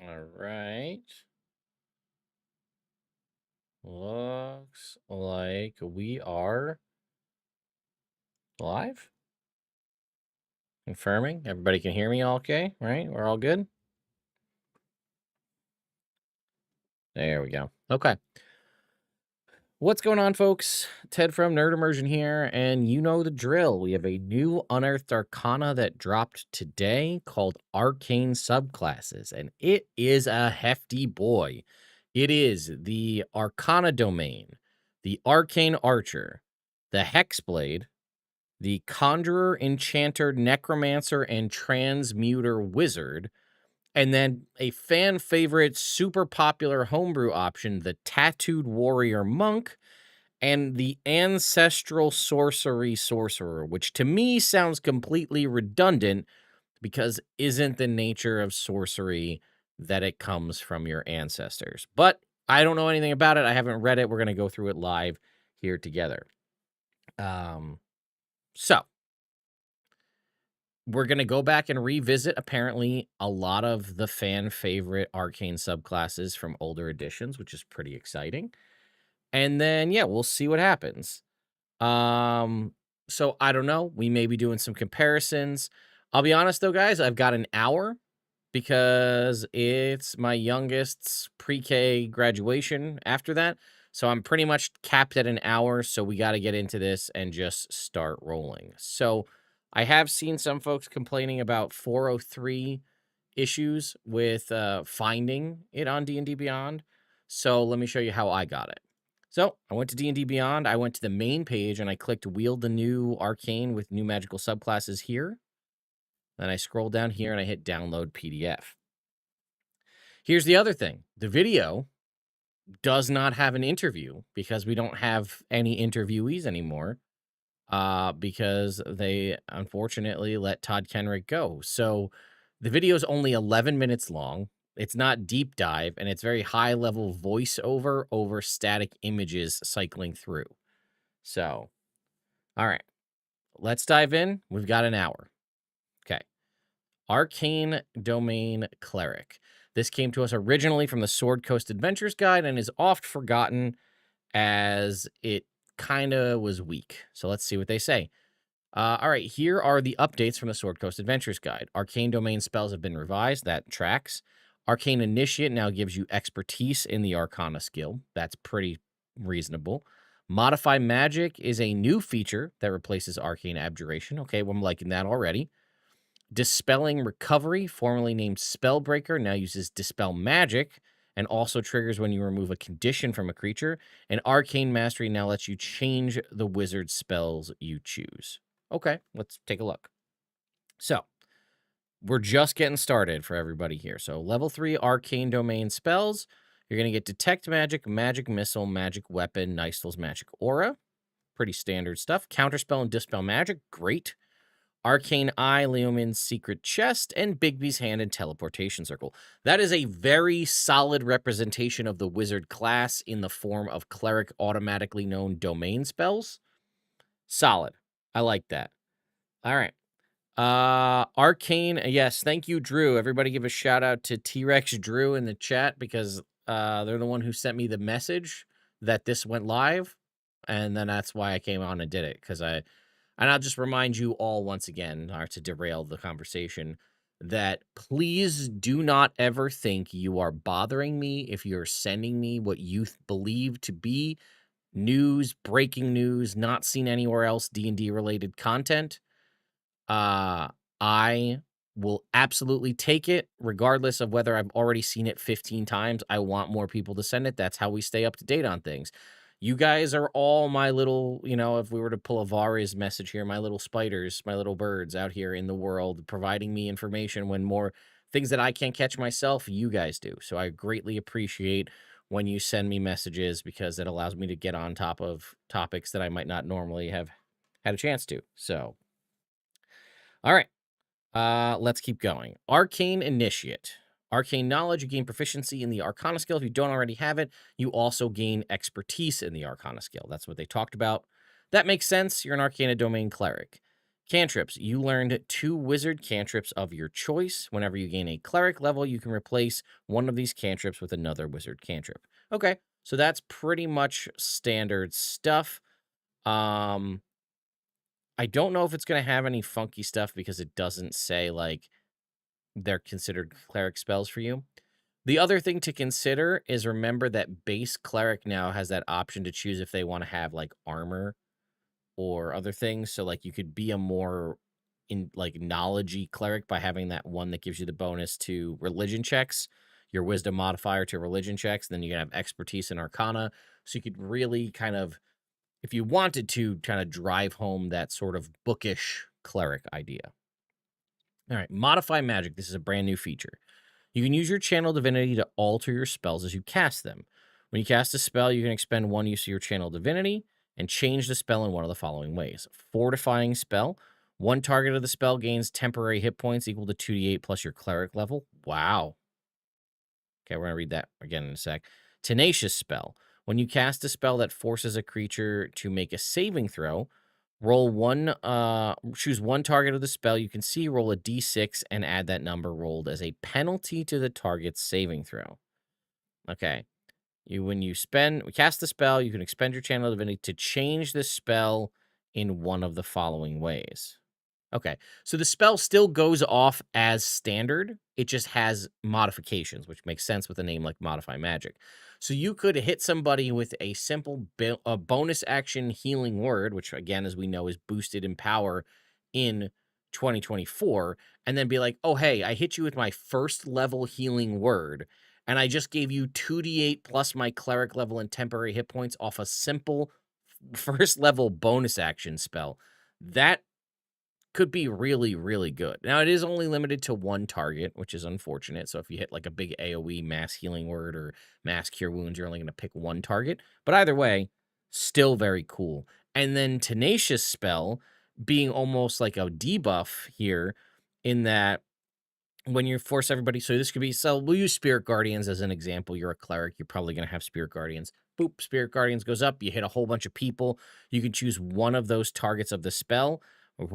All right. Looks like we are live. Confirming. Everybody can hear me all okay, right? We're all good? There we go. Okay. What's going on, folks? Ted from Nerd Immersion here, and you know the drill. We have a new Unearthed Arcana that dropped today called Arcane Subclasses, and it is a hefty boy. It is the Arcana Domain, the Arcane Archer, the Hexblade, the Conjurer, Enchanter, Necromancer, and Transmuter Wizard, and then a fan favorite, super popular homebrew option, the Tattooed Warrior Monk, and the Ancestral Sorcery Sorcerer, which to me sounds completely redundant because isn't the nature of sorcery that it comes from your ancestors. But I don't know anything about it. I haven't read it. We're going to go through it live here together. So we're going to go back and revisit, apparently, a lot of the fan favorite arcane subclasses from older editions, which is pretty exciting. And then, yeah, we'll see what happens. So I don't know. We may be doing some comparisons. I'll be honest, though, guys, I've got an hour because it's my youngest's pre-K graduation after that. So I'm pretty much capped at an hour. So we got to get into this and just start rolling. So I have seen some folks complaining about 403 issues with finding it on D&D Beyond. So let me show you how I got it. So I went to D&D Beyond. I went to the main page and I clicked Wield the New Arcane with new magical subclasses here. Then I scroll down here and I hit Download PDF. Here's the other thing. The video does not have an interview because we don't have any interviewees anymore. Because they unfortunately let Todd Kenrick go. So the video is only 11 minutes long. It's not deep dive, and it's very high level voiceover over static images cycling through. So, all right, let's dive in. We've got an hour. Okay. Arcane Domain Cleric. This came to us originally from the Sword Coast Adventures Guide and is oft forgotten as it kind of was weak. So let's see what they say. All right, here are the updates from the Sword Coast Adventures Guide. Arcane Domain spells have been revised. That tracks. Arcane Initiate now gives you expertise in the Arcana skill. That's pretty reasonable. Modify Magic is a new feature that replaces Arcane Abjuration. Okay, well, I'm liking that already. Dispelling Recovery, formerly named Spellbreaker, now uses Dispel Magic and also triggers when you remove a condition from a creature. And Arcane Mastery now lets you change the wizard spells you choose. Okay, let's take a look. So, we're just getting started for everybody here. So, level 3 Arcane Domain spells. You're going to get Detect Magic, Magic Missile, Magic Weapon, Nystul's Magic Aura. Pretty standard stuff. Counterspell and Dispel Magic, great. Arcane Eye, Leomin's Secret Chest, and Bigby's Hand and Teleportation Circle. That is a very solid representation of the wizard class in the form of cleric automatically known domain spells. Solid. I like that. All right. Arcane, yes, thank you, Drew. Everybody give a shout out to T-Rex Drew in the chat because they're the one who sent me the message that this went live. And then that's why I came on and did it, because and I'll just remind you all once again, or to derail the conversation, that please do not ever think you are bothering me if you're sending me what you believe to be news, breaking news, not seen anywhere else D&D related content. I will absolutely take it, regardless of whether I've already seen it 15 times. I want more people to send it. That's how we stay up to date on things. You guys are all my little, if we were to pull a Varys message here, my little spiders, my little birds out here in the world, providing me information when more things that I can't catch myself, you guys do. So I greatly appreciate when you send me messages because it allows me to get on top of topics that I might not normally have had a chance to. So, all right. Let's keep going. Arcane Initiate. Arcane knowledge, you gain proficiency in the Arcana skill. If you don't already have it, you also gain expertise in the Arcana skill. That's what they talked about. That makes sense. You're an Arcana Domain cleric. Cantrips. You learned 2 wizard cantrips of your choice. Whenever you gain a cleric level, you can replace one of these cantrips with another wizard cantrip. Okay, so that's pretty much standard stuff. I don't know if it's going to have any funky stuff because it doesn't say, like, they're considered cleric spells for you. The other thing to consider is remember that base cleric now has that option to choose if they want to have, like, armor or other things. So, like, you could be a more knowledge-y cleric by having that one that gives you the bonus to religion checks, your wisdom modifier to religion checks. Then you can have expertise in arcana. So you could really kind of, if you wanted to, kind of drive home that sort of bookish cleric idea. All right, modify magic. This is a brand new feature. You can use your channel divinity to alter your spells as you cast them. When you cast a spell, you can expend 1 use of your channel divinity and change the spell in one of the following ways. Fortifying spell. 1 target of the spell gains temporary hit points equal to 2d8 plus your cleric level. Wow. Okay, we're going to read that again in a sec. Tenacious spell. When you cast a spell that forces a creature to make a saving throw, choose 1 target of the spell you can see, roll a d6, and add that number rolled as a penalty to the target's saving throw. Okay. When you cast the spell, you can expend your channel divinity to change the spell in one of the following ways. Okay, so the spell still goes off as standard. It just has modifications, which makes sense with a name like Modify Magic. So you could hit somebody with a simple bonus action healing word, which again, as we know, is boosted in power in 2024, and then be like, oh, hey, I hit you with my first level healing word, and I just gave you 2d8 plus my cleric level and temporary hit points off a simple first level bonus action spell. That could be really, really good. Now, it is only limited to 1 target, which is unfortunate. So if you hit like a big AoE mass healing word or mass cure wounds, you're only going to pick 1 target. But either way, still very cool. And then Tenacious Spell being almost like a debuff here in that when you force everybody, so this could be, so we'll use Spirit Guardians as an example. You're a cleric, you're probably going to have Spirit Guardians. Boop, Spirit Guardians goes up, you hit a whole bunch of people. You can choose one of those targets of the spell,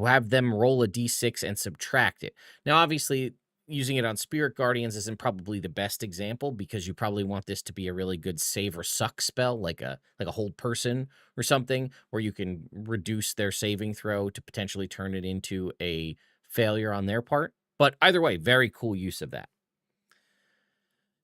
have them roll a d6 and subtract it. Now, obviously, using it on Spirit Guardians isn't probably the best example because you probably want this to be a really good save or suck spell, like a hold person or something, where you can reduce their saving throw to potentially turn it into a failure on their part. But either way, very cool use of that.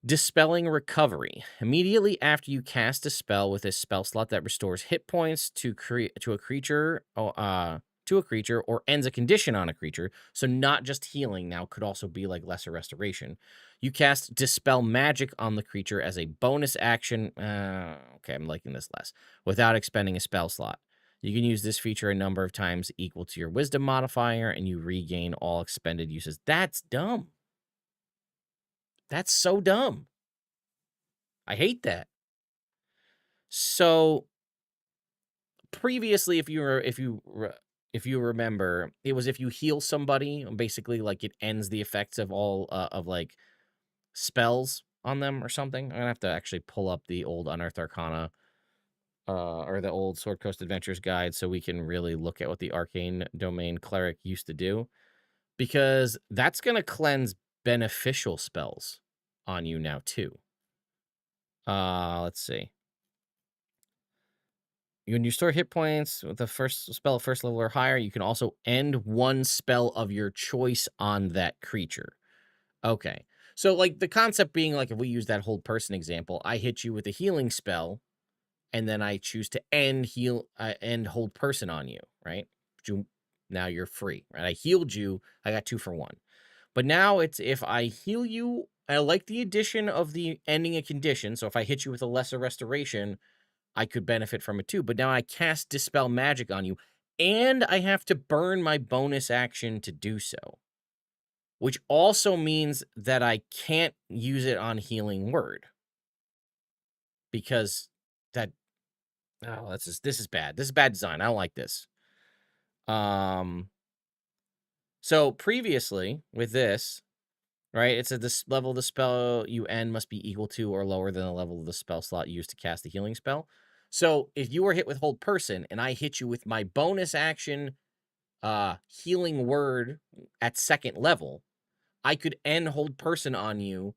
Dispelling Recovery. Immediately after you cast a spell with a spell slot that restores hit points to a creature or ends a condition on a creature, so not just healing now, could also be like Lesser Restoration. You cast Dispel Magic on the creature as a bonus action. Okay, I'm liking this less. Without expending a spell slot. You can use this feature a number of times equal to your wisdom modifier, and you regain all expended uses. That's dumb. That's so dumb. I hate that. So previously, if you remember, it was if you heal somebody, basically like it ends the effects of all of like spells on them or something. I'm gonna have to actually pull up the old Unearthed Arcana or the old Sword Coast Adventures guide so we can really look at what the Arcane Domain cleric used to do, because that's gonna cleanse beneficial spells on you now too. Let's see. When you store hit points with the first spell at first level or higher, you can also end 1 spell of your choice on that creature. Okay. So, like, the concept being, like, if we use that hold person example, I hit you with a healing spell, and then I choose to end hold person on you, right? Now you're free, right? I healed you. I got 2 for 1. But now it's if I heal you, I like the addition of the ending a condition. So if I hit you with a lesser restoration, I could benefit from it too. But now I cast Dispel Magic on you, and I have to burn my bonus action to do so, which also means that I can't use it on Healing Word because this is bad. This is bad design. I don't like this. So previously with this, right, it said this level of the spell you end must be equal to or lower than the level of the spell slot used to cast the healing spell. So if you were hit with Hold Person and I hit you with my bonus action Healing Word at 2nd level, I could end Hold Person on you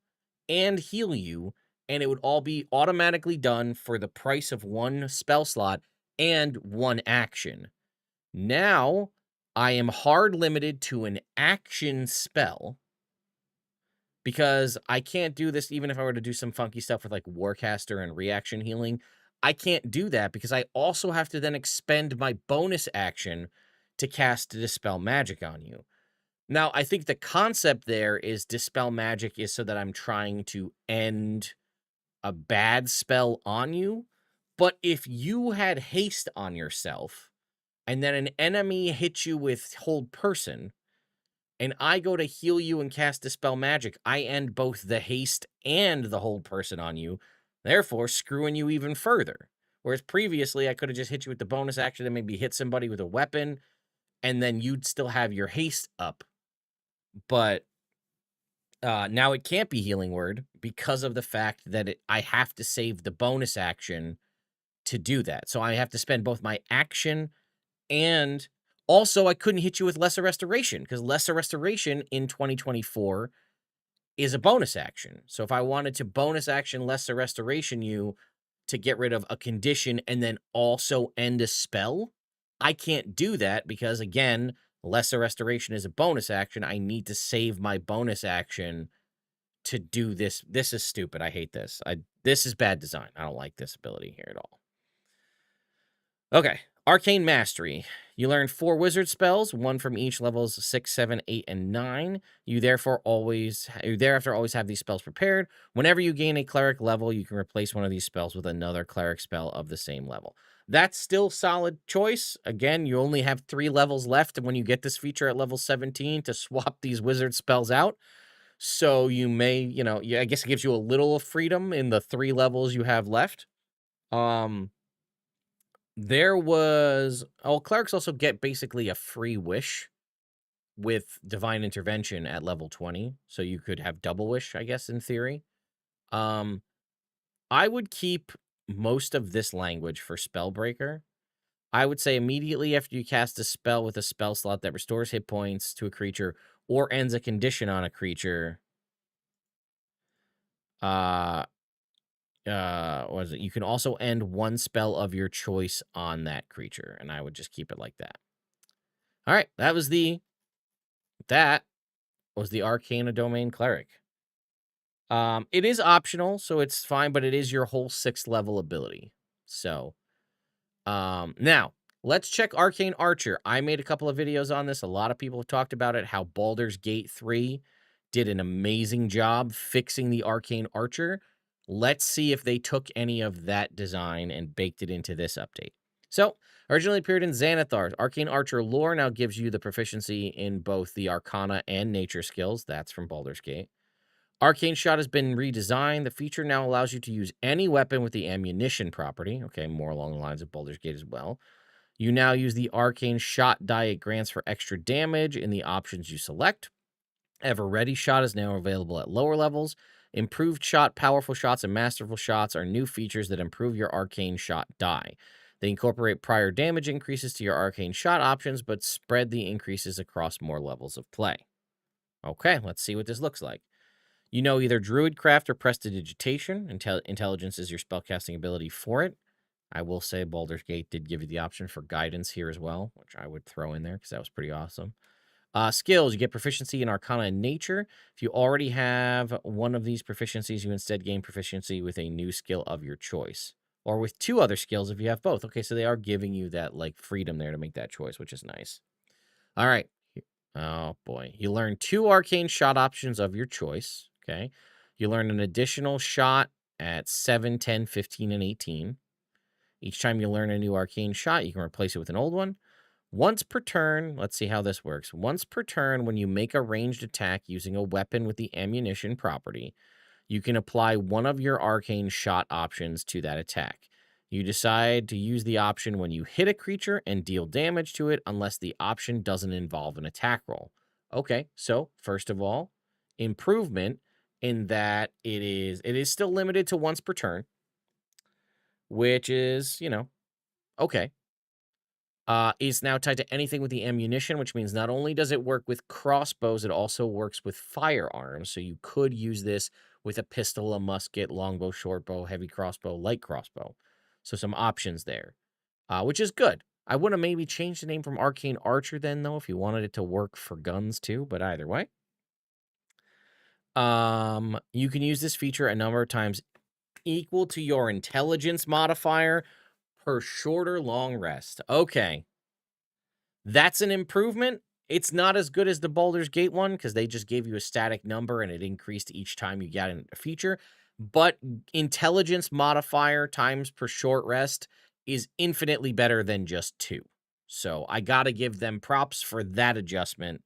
and heal you, and it would all be automatically done for the price of 1 spell slot and 1 action. Now, I am hard limited to an action spell because I can't do this even if I were to do some funky stuff with, like, Warcaster and reaction healing. I can't do that because I also have to then expend my bonus action to cast Dispel Magic on you. Now, I think the concept there is Dispel Magic is so that I'm trying to end a bad spell on you, but if you had haste on yourself, and then an enemy hits you with Hold Person, and I go to heal you and cast Dispel Magic, I end both the haste and the Hold Person on you, therefore screwing you even further. Whereas previously, I could have just hit you with the bonus action and maybe hit somebody with a weapon, and then you'd still have your haste up. But now it can't be Healing Word because of the fact that I have to save the bonus action to do that. So I have to spend both my action and also I couldn't hit you with Lesser Restoration because Lesser Restoration in 2024 is a bonus action. So if I wanted to bonus action Lesser Restoration you to get rid of a condition and then also end a spell, I can't do that because, again, Lesser Restoration is a bonus action. I need to save my bonus action to do this. This is stupid. I hate this. This is bad design. I don't like this ability here at all. Okay. Arcane Mastery. You learn 4 wizard spells, 1 from each levels 6, 7, 8, and 9. You thereafter always have these spells prepared. Whenever you gain a cleric level, you can replace one of these spells with another cleric spell of the same level. That's still solid choice. Again, you only have 3 levels left when you get this feature at level 17 to swap these wizard spells out. So you may, I guess it gives you a little freedom in the 3 levels you have left. Clerics also get basically a free wish with Divine Intervention at level 20. So you could have double wish, I guess, in theory. I would keep most of this language for Spellbreaker. I would say immediately after you cast a spell with a spell slot that restores hit points to a creature or ends a condition on a creature, you can also end 1 spell of your choice on that creature, and I would just keep it like that. All right, that was the Arcana Domain Cleric. It is optional, so it's fine, but it is your whole 6th level ability. So, now let's check Arcane Archer. I made a couple of videos on this. A lot of people have talked about it, how Baldur's Gate 3 did an amazing job fixing the Arcane Archer. Let's see if they took any of that design and baked it into this update. So, originally appeared in Xanathar, Arcane Archer lore now gives you the proficiency in both the Arcana and Nature skills. That's from Baldur's Gate. Arcane Shot has been redesigned. The feature now allows you to use any weapon with the ammunition property. Okay, more along the lines of Baldur's Gate as well. You now use the Arcane Shot die it grants for extra damage in the options you select. Ever Ready Shot is now available at lower levels. Improved Shot, Powerful Shots, and Masterful Shots are new features that improve your Arcane Shot die. They incorporate prior damage increases to your Arcane Shot options, but spread the increases across more levels of play. Okay, let's see what this looks like. You know either Druidcraft or Prestidigitation. Intelligence is your spellcasting ability for it. I will say Baldur's Gate did give you the option for guidance here as well, which I would throw in there because that was pretty awesome. Skills, you get proficiency in Arcana and Nature. If you already have one of these proficiencies, you instead gain proficiency with a new skill of your choice. Or with 2 other skills if you have both. Okay, so they are giving you that, freedom there to make that choice, which is nice. All right. Oh, boy. You learn 2 Arcane Shot options of your choice. Okay. You learn an additional shot at 7, 10, 15, and 18. Each time you learn a new Arcane Shot, you can replace it with an old one. Once per turn, let's see how this works. Once per turn, when you make a ranged attack using a weapon with the ammunition property, you can apply one of your Arcane Shot options to that attack. You decide to use the option when you hit a creature and deal damage to it unless the option doesn't involve an attack roll. Okay, so first of all, improvement in that it is still limited to once per turn, which is, okay. Is now tied to anything with the ammunition, which means not only does it work with crossbows, it also works with firearms. So you could use this with a pistol, a musket, longbow, shortbow, heavy crossbow, light crossbow. So some options there, which is good. I would have maybe changed the name from Arcane Archer then, though, if you wanted it to work for guns too. But either way, you can use this feature a number of times equal to your intelligence modifier per short or long rest. Okay. That's an improvement. It's not as good as the Baldur's Gate one because they just gave you a static number and it increased each time you got a feature. But intelligence modifier times per short rest is infinitely better than just 2. So I got to give them props for that adjustment.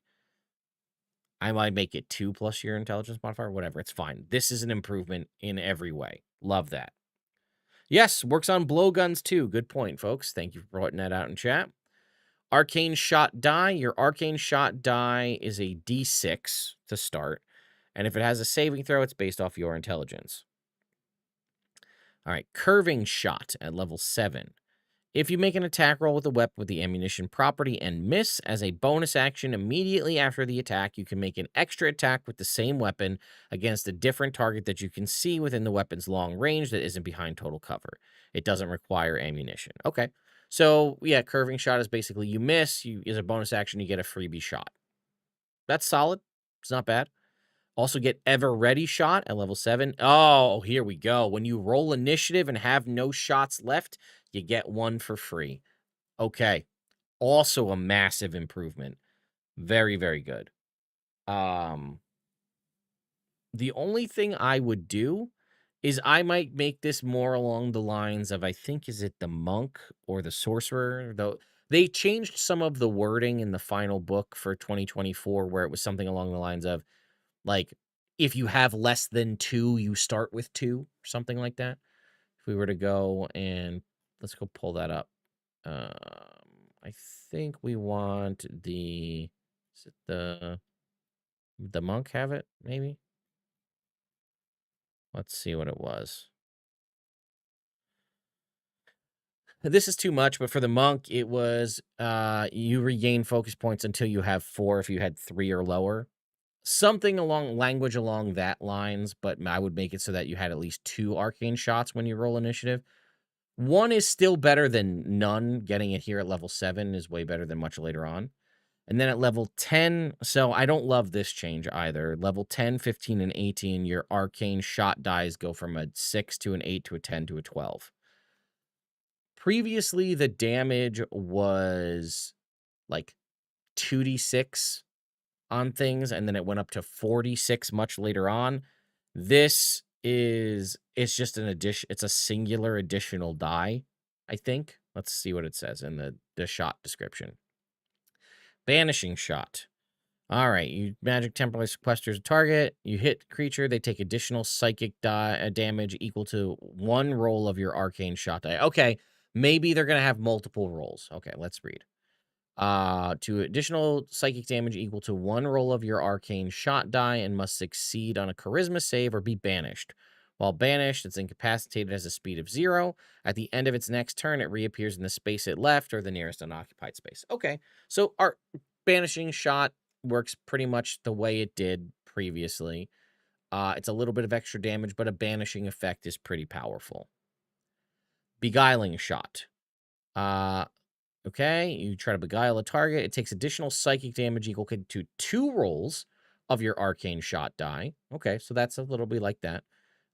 I might make it 2 plus your intelligence modifier, whatever. It's fine. This is an improvement in every way. Love that. Yes, works on blowguns too. Good point, folks. Thank you for putting that out in chat. Arcane shot die. Your arcane shot die is a d6 to start. And if it has a saving throw, it's based off your intelligence. All right, curving shot at level 7. If you make an attack roll with a weapon with the ammunition property and miss, as a bonus action immediately after the attack, you can make an extra attack with the same weapon against a different target that you can see within the weapon's long range that isn't behind total cover. It doesn't require ammunition. Okay. So, yeah, curving shot is basically you miss, as a bonus action, you get a freebie shot. That's solid. It's not bad. Also get ever ready shot at level 7. Oh, here we go. When you roll initiative and have no shots left, you get 1 for free. Okay. Also a massive improvement. Very, very good. The only thing I would do is I might make this more along the lines of, I think, is it the monk or the sorcerer? Though they changed some of the wording in the final book for 2024 where it was something along the lines of, like, if you have less than 2, you start with 2, something like that. If we were to go and let's go pull that up. I think we want is it the monk have it, maybe? Let's see what it was. This is too much, but for the monk, it was you regain focus points until you have 4 if you had 3 or lower. Something along language along that lines, but I would make it so that you had at least 2 arcane shots when you roll initiative. 1 is still better than none. Getting it here at level 7 is way better than much later on. And then at level 10, so I don't love this change either. Level 10, 15, and 18, your arcane shot dies go from a 6 to an 8 to a 10 to a 12. Previously, the damage was like 2d6 on things, and then it went up to 46 much later on. It's just an addition. It's a singular additional die, I think. Let's see what it says in the shot description. Banishing shot. All right, you magic temporarily sequesters a target. You hit creature, they take additional psychic damage equal to 1 roll of your arcane shot die. Okay, maybe they're gonna have multiple rolls. Okay, let's read. To additional psychic damage equal to 1 roll of your arcane shot die and must succeed on a charisma save or be banished. While banished, it's incapacitated as a speed of 0. At the end of its next turn, it reappears in the space it left or the nearest unoccupied space. Okay, so our banishing shot works pretty much the way it did previously. It's a little bit of extra damage, but a banishing effect is pretty powerful. Beguiling shot. Okay, you try to beguile a target. It takes additional psychic damage equal to 2 rolls of your arcane shot die. Okay, so that's a little bit like that.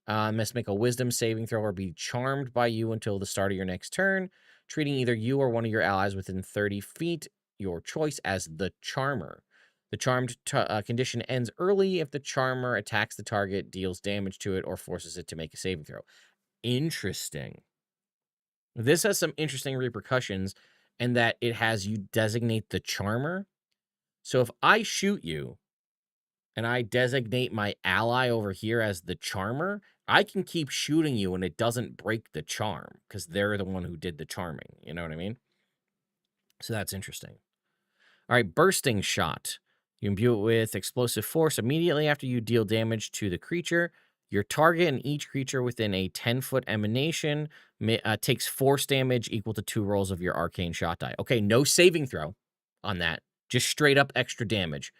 Must make a wisdom saving throw or be charmed by you until the start of your next turn, treating either you or one of your allies within 30 feet, your choice, as the charmer. The charmed condition ends early if the charmer attacks the target, deals damage to it, or forces it to make a saving throw. Interesting. This has some interesting repercussions in that it has you designate the charmer. So if I shoot you and I designate my ally over here as the charmer, I can keep shooting you and it doesn't break the charm because they're the one who did the charming. You know what I mean? So that's interesting. All right, bursting shot. You imbue it with explosive force immediately after you deal damage to the creature. Your target and each creature within a 10-foot emanation takes force damage equal to 2 rolls of your arcane shot die. Okay, no saving throw on that. Just straight up extra damage.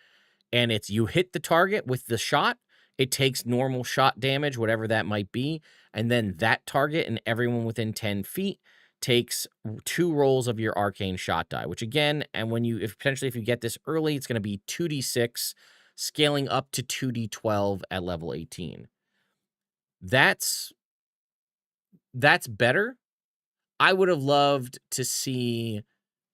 And it's you hit the target with the shot, it takes normal shot damage, whatever that might be, and then that target and everyone within 10 feet takes 2 rolls of your arcane shot die, which again, and when you, if potentially if you get this early, it's going to be 2d6, scaling up to 2d12 at level 18. That's better. I would have loved to see,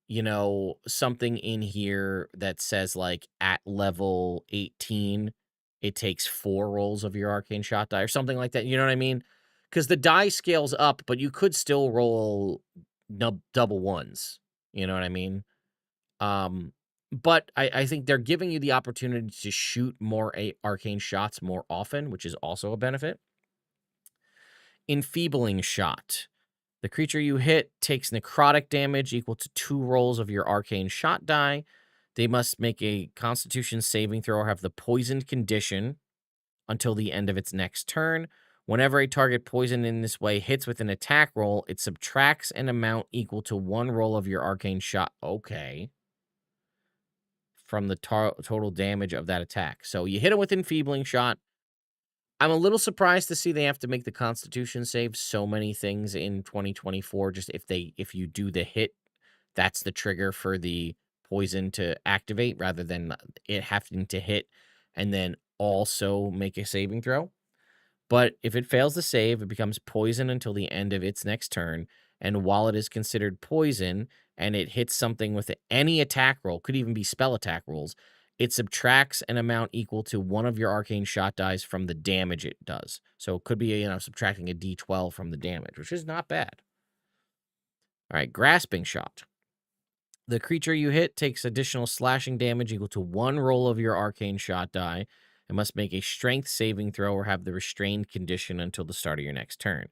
you know, something in here that says like at level 18, it takes 4 rolls of your arcane shot die or something like that. You know what I mean? Because the die scales up, but you could still roll double ones. You know what I mean? But I think they're giving you the opportunity to shoot more arcane shots more often, which is also a benefit. Enfeebling shot. The creature you hit takes necrotic damage equal to 2 rolls of your arcane shot die. They must make a constitution saving throw or have the poisoned condition until the end of its next turn. Whenever a target poisoned in this way hits with an attack roll, it subtracts an amount equal to 1 roll of your arcane shot. Okay. From the total damage of that attack. So you hit it with enfeebling shot. I'm a little surprised to see they have to make the Constitution save so many things in 2024. Just if you do the hit, that's the trigger for the poison to activate rather than it having to hit and then also make a saving throw. But if it fails to save, it becomes poison until the end of its next turn. And while it is considered poison and it hits something with any attack roll, could even be spell attack rolls, it subtracts an amount equal to 1 of your arcane shot dice from the damage it does. So it could be, you know, subtracting a d12 from the damage, which is not bad. All right, grasping shot. The creature you hit takes additional slashing damage equal to 1 roll of your arcane shot die and must make a strength saving throw or have the restrained condition until the start of your next turn.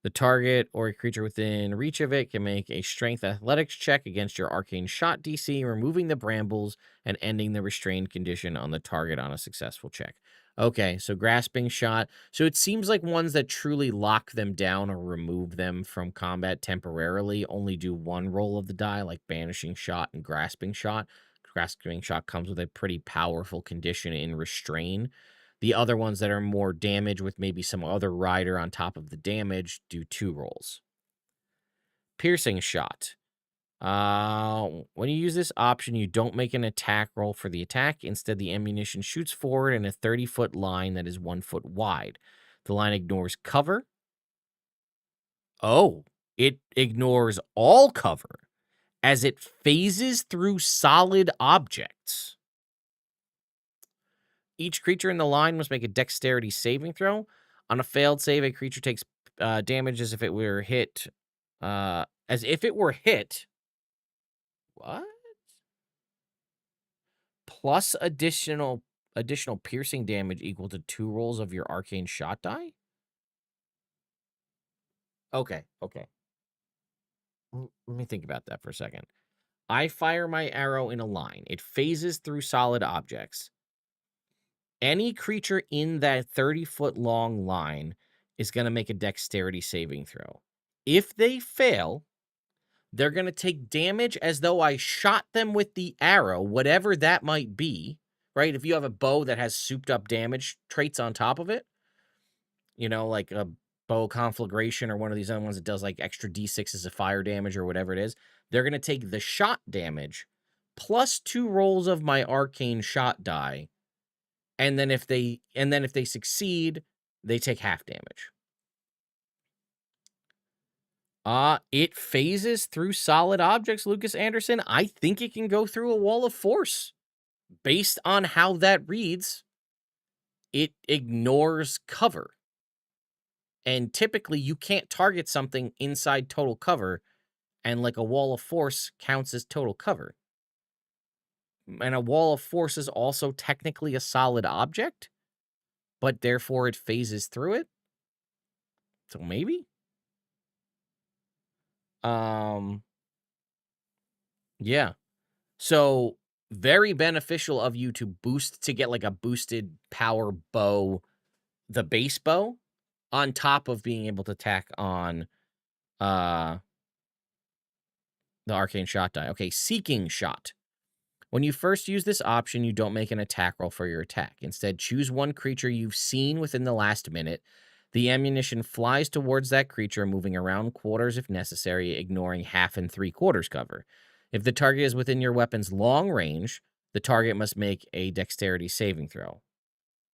The target or a creature within reach of it can make a strength athletics check against your arcane shot DC, removing the brambles and ending the restrained condition on the target on a successful check. Okay, so grasping shot. So it seems like ones that truly lock them down or remove them from combat temporarily only do 1 roll of the die, like banishing shot and grasping shot. Grasping shot comes with a pretty powerful condition in restrain. The other ones that are more damage with maybe some other rider on top of the damage do 2 rolls. Piercing shot. When you use this option, you don't make an attack roll for the attack. Instead, the ammunition shoots forward in a 30-foot line that is 1 foot wide. The line ignores cover. Oh, it ignores all cover as it phases through solid objects. Each creature in the line must make a dexterity saving throw. On a failed save, a creature takes damage as if it were hit. What? Plus additional piercing damage equal to 2 rolls of your arcane shot die? Okay. Let me think about that for a second. I fire my arrow in a line. It phases through solid objects. Any creature in that 30-foot long line is going to make a dexterity saving throw. If they fail, they're going to take damage as though I shot them with the arrow, whatever that might be, right? If you have a bow that has souped up damage traits on top of it, you know, like a bow conflagration or one of these other ones that does like extra d6s of fire damage or whatever it is, they're going to take the shot damage plus 2 rolls of my arcane shot die. And then if they succeed, they take half damage. It phases through solid objects, Lucas Anderson. I think it can go through a wall of force. Based on how that reads, it ignores cover. And typically you can't target something inside total cover, and like a wall of force counts as total cover. And a wall of force is also technically a solid object, but therefore it phases through it. So maybe? Yeah. So very beneficial of you to get like a boosted power bow the base bow on top of being able to tack on the arcane shot die. Okay, seeking shot. When you first use this option, you don't make an attack roll for your attack. Instead, choose one creature you've seen within the last minute. The ammunition flies towards that creature, moving around quarters if necessary, ignoring half and 3/4 cover. If the target is within your weapon's long range, the target must make a dexterity saving throw.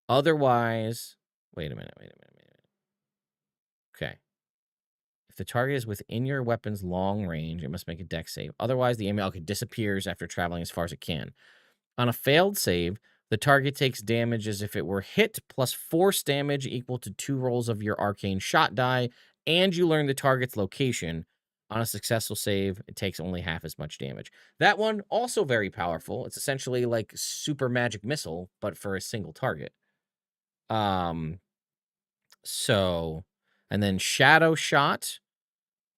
Otherwise, wait a minute. Okay. If the target is within your weapon's long range, it must make a dex save. Otherwise, the ammunition disappears after traveling as far as it can. On a failed save, the target takes damage as if it were hit, plus force damage equal to 2 rolls of your arcane shot die, and you learn the target's location. On a successful save, it takes only half as much damage. That one, also very powerful. It's essentially like super magic missile, but for a single target. So, and then shadow shot.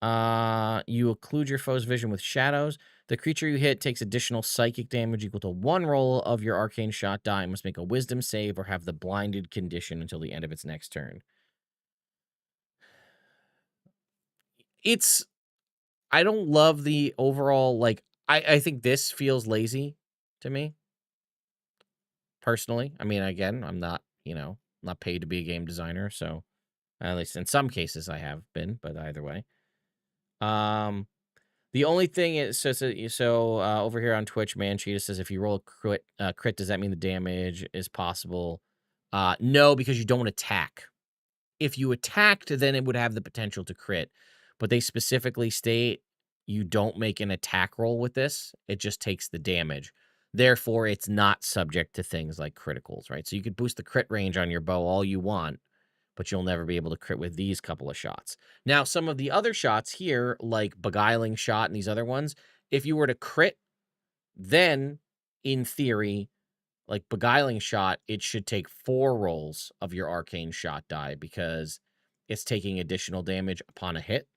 You occlude your foe's vision with shadows. The creature you hit takes additional psychic damage equal to 1 roll of your arcane shot die and must make a wisdom save or have the blinded condition until the end of its next turn. I don't love the overall, like, I think this feels lazy to me, personally. I mean, again, I'm not, not paid to be a game designer, so at least in some cases I have been, but either way. The only thing is, over here on Twitch, Mancheetah says, if you roll a crit, does that mean the damage is possible? No, because you don't attack. If you attacked, then it would have the potential to crit. But they specifically state you don't make an attack roll with this. It just takes the damage. Therefore, it's not subject to things like criticals, right? So you could boost the crit range on your bow all you want, but you'll never be able to crit with these couple of shots. Now, some of the other shots here, like Beguiling Shot and these other ones, if you were to crit, then, in theory, like Beguiling Shot, it should take 4 rolls of your Arcane Shot die because it's taking additional damage upon a hit.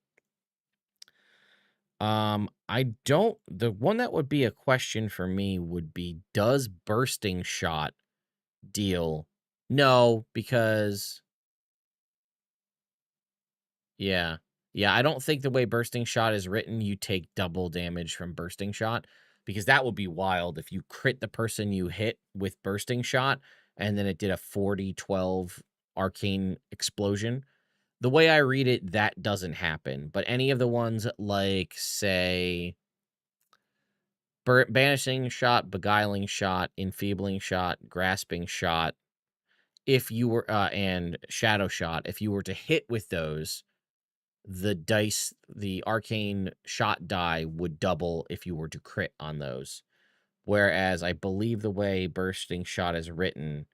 The one that would be a question for me would be, does Bursting Shot deal? No, because... Yeah. Yeah, I don't think the way Bursting Shot is written, you take double damage from Bursting Shot, because that would be wild if you crit the person you hit with Bursting Shot, and then it did a 40-12 arcane explosion. The way I read it, that doesn't happen. But any of the ones like, say, Banishing Shot, Beguiling Shot, Enfeebling Shot, Grasping Shot, if you were, and Shadow Shot, if you were to hit with those, the arcane shot die would double if you were to crit on those. Whereas I believe the way Bursting Shot is written,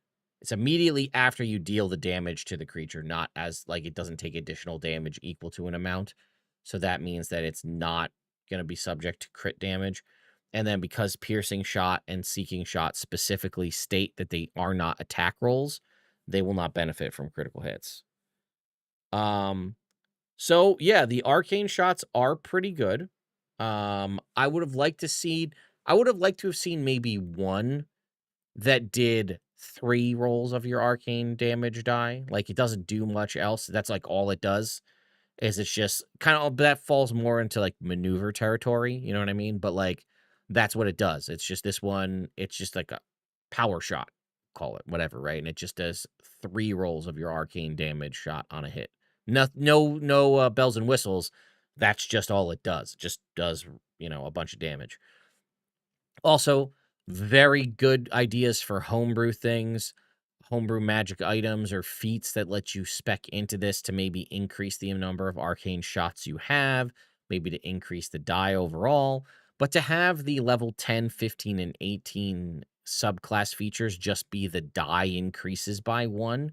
it's immediately after you deal the damage to the creature, not as, like, it doesn't take additional damage equal to an amount. So that means that it's not going to be subject to crit damage. And then because Piercing Shot and Seeking Shot specifically state that they are not attack rolls, they will not benefit from critical hits. So yeah, the arcane shots are pretty good. I would have liked to have seen maybe one that did 3 rolls of your arcane damage die. Like, it doesn't do much else. That's like all it does. Is it's just kind of, that falls more into like maneuver territory, you know what I mean? But like, that's what it does. It's just this one, it's just like a power shot, call it whatever, right? And it just does 3 rolls of your arcane damage shot on a hit. No bells and whistles. That's just all it does. It just does, a bunch of damage. Also, very good ideas for homebrew things, homebrew magic items or feats that let you spec into this to maybe increase the number of arcane shots you have, maybe to increase the die overall. But to have the level 10, 15, and 18 subclass features just be the die increases by 1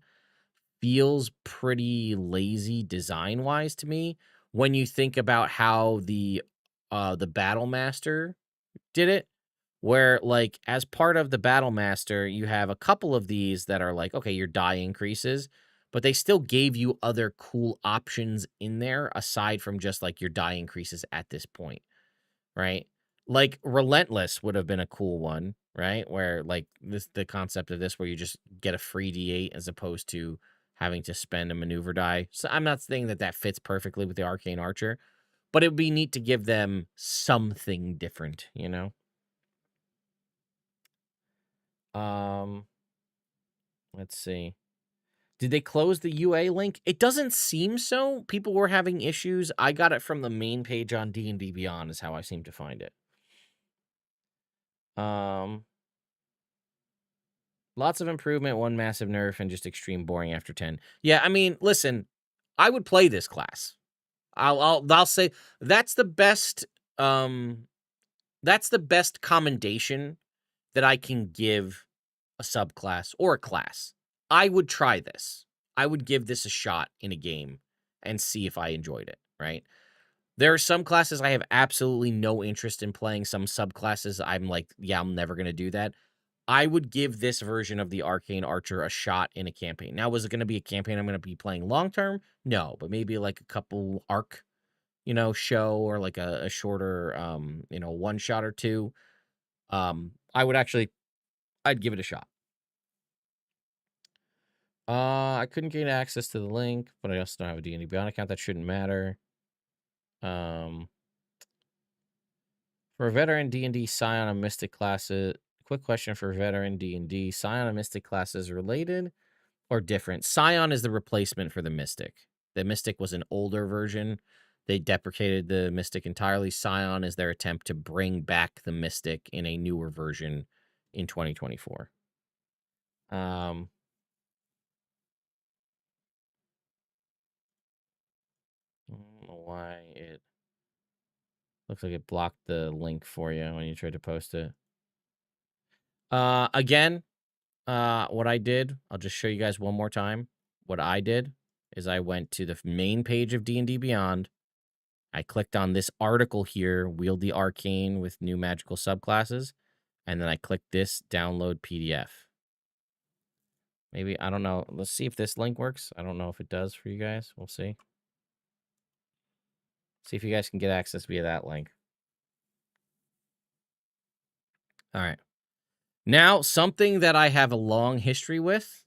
feels pretty lazy design-wise to me when you think about how the Battle Master did it, where, like, as part of the Battle Master, you have a couple of these that are like, okay, your die increases, but they still gave you other cool options in there aside from just, like, your die increases at this point, right? Like, Relentless would have been a cool one, right? Where, like, the concept of this where you just get a free D8 as opposed to having to spend a maneuver die. So I'm not saying that that fits perfectly with the Arcane Archer, but it would be neat to give them something different, you know? Let's see. Did they close the UA link? It doesn't seem so. People were having issues. I got it from the main page on D&D Beyond is how I seem to find it. Lots of improvement, one massive nerf, and just extreme boring after 10. Yeah, I mean, listen, I would play this class. I'll say that's the best commendation that I can give a subclass or a class. I would try this. I would give this a shot in a game and see if I enjoyed it, right? There are some classes I have absolutely no interest in playing. Some subclasses I'm like, yeah, I'm never going to do that. I would give this version of the Arcane Archer a shot in a campaign. Now, was it going to be a campaign I'm going to be playing long term? No, but maybe like a couple arc, show or like a shorter, one shot or two. I'd give it a shot. I couldn't gain access to the link, but I also don't have a D&D Beyond account. That shouldn't matter. For a veteran D&D Scion and Mystic classes, quick question for veteran D&D. Scion and Mystic classes related or different? Scion is the replacement for the Mystic. The Mystic was an older version. They deprecated the Mystic entirely. Scion is their attempt to bring back the Mystic in a newer version in 2024. I don't know why it looks like it blocked the link for you when you tried to post it. Again, what I did, I'll just show you guys one more time. What I did is I went to the main page of D&D Beyond. I clicked on this article here, Wield the Arcane with new magical subclasses, and then I clicked this download PDF. Maybe, I don't know. Let's see if this link works. I don't know if it does for you guys. We'll see. See if you guys can get access via that link. All right. Now, something that I have a long history with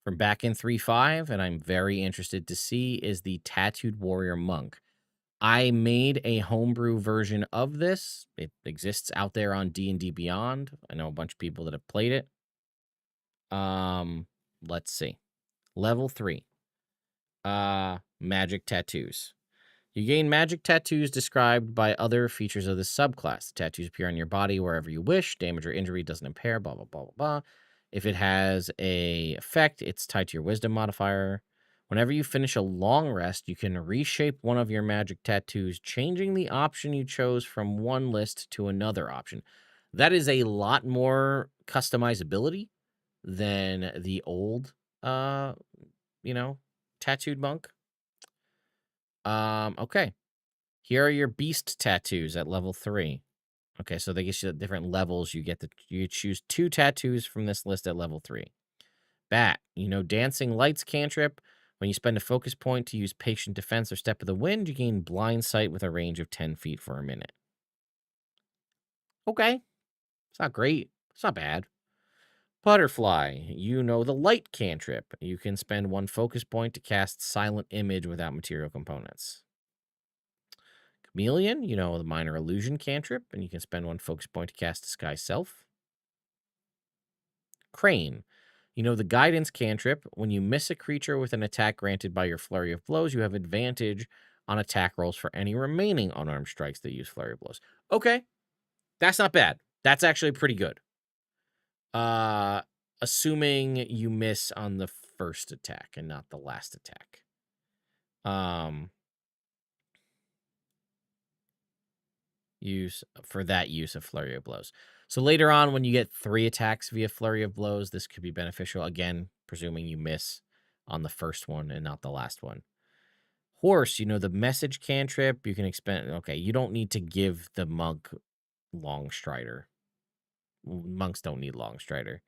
from back in 3.5, and I'm very interested to see, is the Tattooed Warrior Monk. I made a homebrew version of this. It exists out there on D&D Beyond. I know a bunch of people that have played it. Let's see. Level 3. Magic tattoos. You gain magic tattoos described by other features of the subclass. The tattoos appear on your body wherever you wish. Damage or injury doesn't impair, blah, blah, blah, blah, blah. If it has a effect, it's tied to your wisdom modifier. Whenever you finish a long rest, you can reshape one of your magic tattoos, changing the option you chose from one list to another option. That is a lot more customizability than the old, tattooed monk. Okay. Here are your beast tattoos at level 3. Okay, so they get you at different levels. You choose 2 tattoos from this list at level 3. Bat, Dancing Lights cantrip. When you spend a focus point to use Patient Defense or Step of the Wind, you gain blind sight with a range of 10 feet for a minute. Okay. It's not great. It's not bad. Butterfly, the light cantrip. You can spend 1 focus point to cast Silent Image without material components. Chameleon, the minor illusion cantrip, and you can spend 1 focus point to cast Disguise Self. Crane, the guidance cantrip. When you miss a creature with an attack granted by your Flurry of Blows, you have advantage on attack rolls for any remaining unarmed strikes that use Flurry of Blows. Okay, that's not bad. That's actually pretty good. Assuming you miss on the first attack and not the last attack. Use of Flurry of Blows. So later on, when you get 3 attacks via Flurry of Blows, this could be beneficial. Again, presuming you miss on the first one and not the last one. Horse, the message cantrip. You can expend. Okay, you don't need to give the monk Long Strider. Monks don't need Long Strider.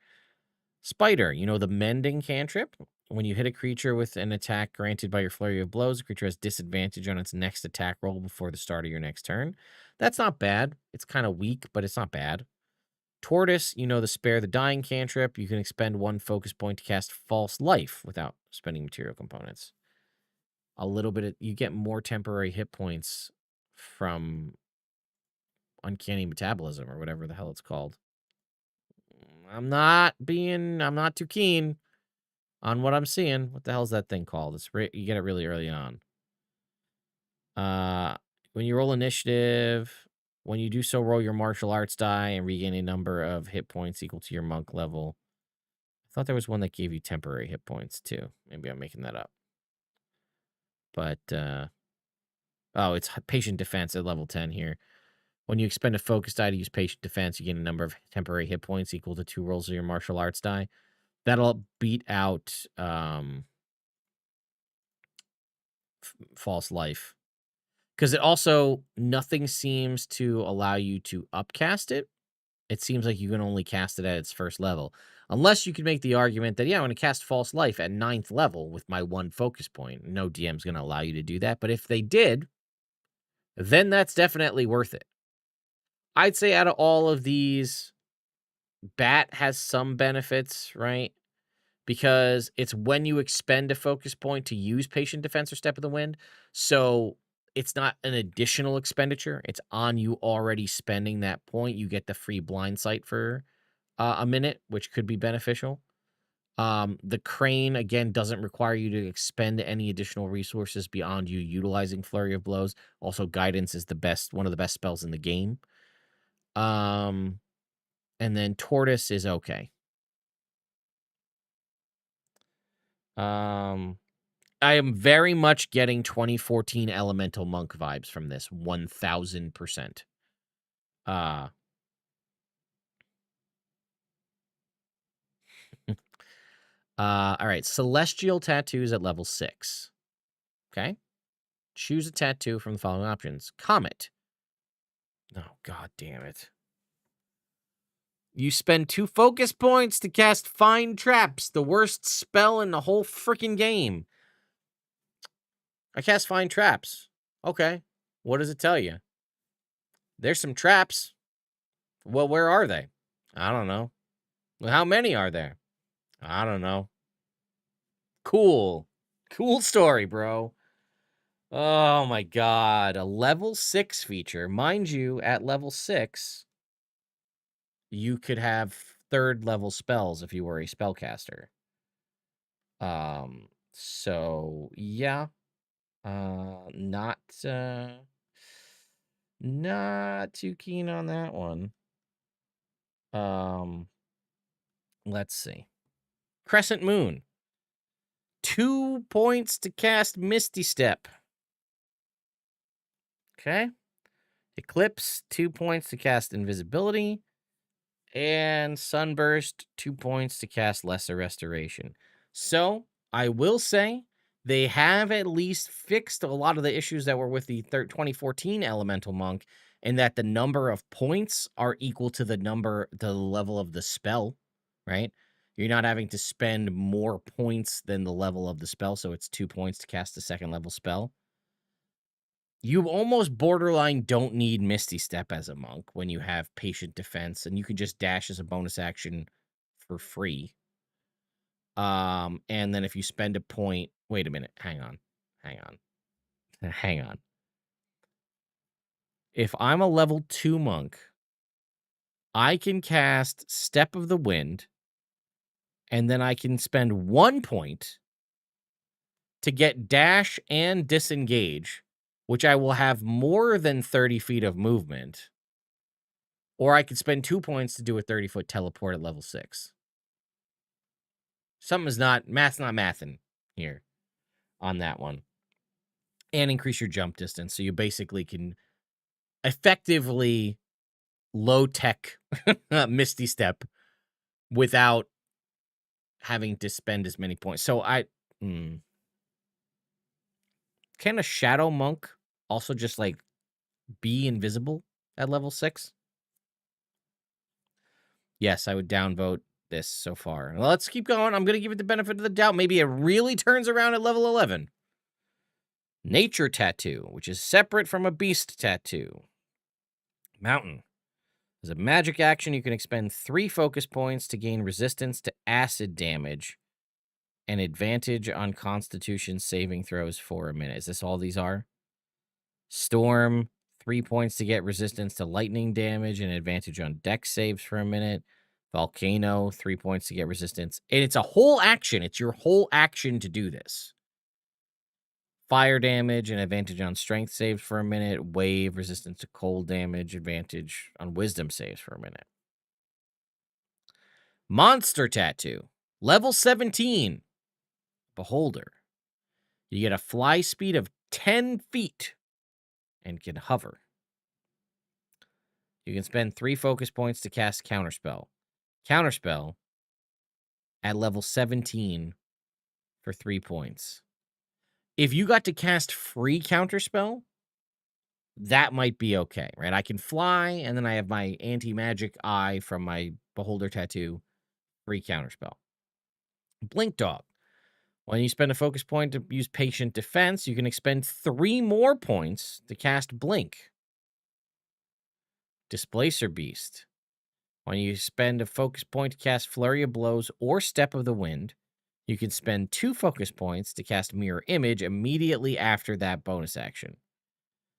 Spider, the mending cantrip. When you hit a creature with an attack granted by your Flurry of Blows, the creature has disadvantage on its next attack roll before the start of your next turn. That's not bad. It's kind of weak, but it's not bad. Tortoise, you know the Spare the Dying cantrip. You can expend 1 focus point to cast False Life without spending material components. A little bit of, you get more temporary hit points from Uncanny Metabolism or whatever the hell it's called. I'm not too keen on what I'm seeing. What the hell is that thing called? You get it really early on. When you roll initiative, when you do so, roll your martial arts die and regain a number of hit points equal to your monk level. I thought there was one that gave you temporary hit points too. Maybe I'm making that up. But, oh, it's patient defense at level 10 here. When you expend a focus die to use patient defense, you gain a number of temporary hit points equal to 2 rolls of your martial arts die. That'll beat out False Life. Because it also, nothing seems to allow you to upcast it. It seems like you can only cast it at its first level. Unless you can make the argument that, yeah, I'm going to cast False Life at 9th level with my 1 focus point. No DM's going to allow you to do that. But if they did, then that's definitely worth it. I'd say out of all of these, Bat has some benefits, right? Because it's when you expend a focus point to use Patient Defense or Step of the Wind. So it's not an additional expenditure. It's on you already spending that point. You get the free blind sight for a minute, which could be beneficial. The Crane, again, doesn't require you to expend any additional resources beyond you utilizing Flurry of Blows. Also, Guidance is one of the best spells in the game. And then Tortoise is okay. I am very much getting 2014 Elemental Monk vibes from this, 1000%. All right, Celestial Tattoos at level 6. Okay. Choose a tattoo from the following options. Comet. Oh, god damn it. You spend 2 focus points to cast Find Traps, the worst spell in the whole freaking game. I cast Find Traps. Okay. What does it tell you? There's some traps. Well, where are they? I don't know. Well, how many are there? I don't know. Cool. Cool story, bro. Oh my god. A level 6 feature. Mind you, at level 6, you could have 3rd level spells if you were a spellcaster. So yeah. Not too keen on that one. Let's see. Crescent Moon. 2 points to cast Misty Step. Okay. Eclipse, 2 points to cast Invisibility. And Sunburst, 2 points to cast Lesser Restoration. So, I will say, they have at least fixed a lot of the issues that were with the 2014 Elemental Monk, and that the number of points are equal to the level of the spell, right? You're not having to spend more points than the level of the spell, so it's 2 points to cast a 2nd level spell. You almost borderline don't need Misty Step as a monk when you have Patient Defense, and you can just dash as a bonus action for free. And then if you spend a point... Wait a minute. Hang on. If I'm a level 2 monk, I can cast Step of the Wind, and then I can spend 1 point to get dash and disengage, which I will have more than 30 feet of movement. Or I could spend 2 points to do a 30-foot teleport at level 6. Math's not mathing here on that one. And increase your jump distance, so you basically can effectively low-tech Misty Step without having to spend as many points. So can a Shadow Monk also just, like, be invisible at level 6? Yes, I would downvote this so far. Well, let's keep going. I'm going to give it the benefit of the doubt. Maybe it really turns around at level 11. Nature Tattoo, which is separate from a Beast Tattoo. Mountain. As a magic action, you can expend 3 focus points to gain resistance to acid damage and advantage on Constitution saving throws for a minute. Is this all these are? Storm, 3 points to get resistance to lightning damage and advantage on dex saves for a minute. Volcano, 3 points to get resistance. And it's a whole action. It's your whole action to do this. Fire damage and advantage on strength saves for a minute. Wave, resistance to cold damage, advantage on wisdom saves for a minute. Monster Tattoo, level 17. Beholder. You get a fly speed of 10 feet and can hover. You can spend 3 focus points to cast Counterspell. Counterspell at level 17 for 3 points. If you got to cast free Counterspell, that might be okay, right? I can fly, and then I have my anti-magic eye from my Beholder Tattoo, free Counterspell. Blink Dog. When you spend a focus point to use Patient Defense, you can expend 3 more points to cast Blink. Displacer Beast. When you spend a focus point to cast Flurry of Blows or Step of the Wind, you can spend 2 focus points to cast Mirror Image immediately after that bonus action.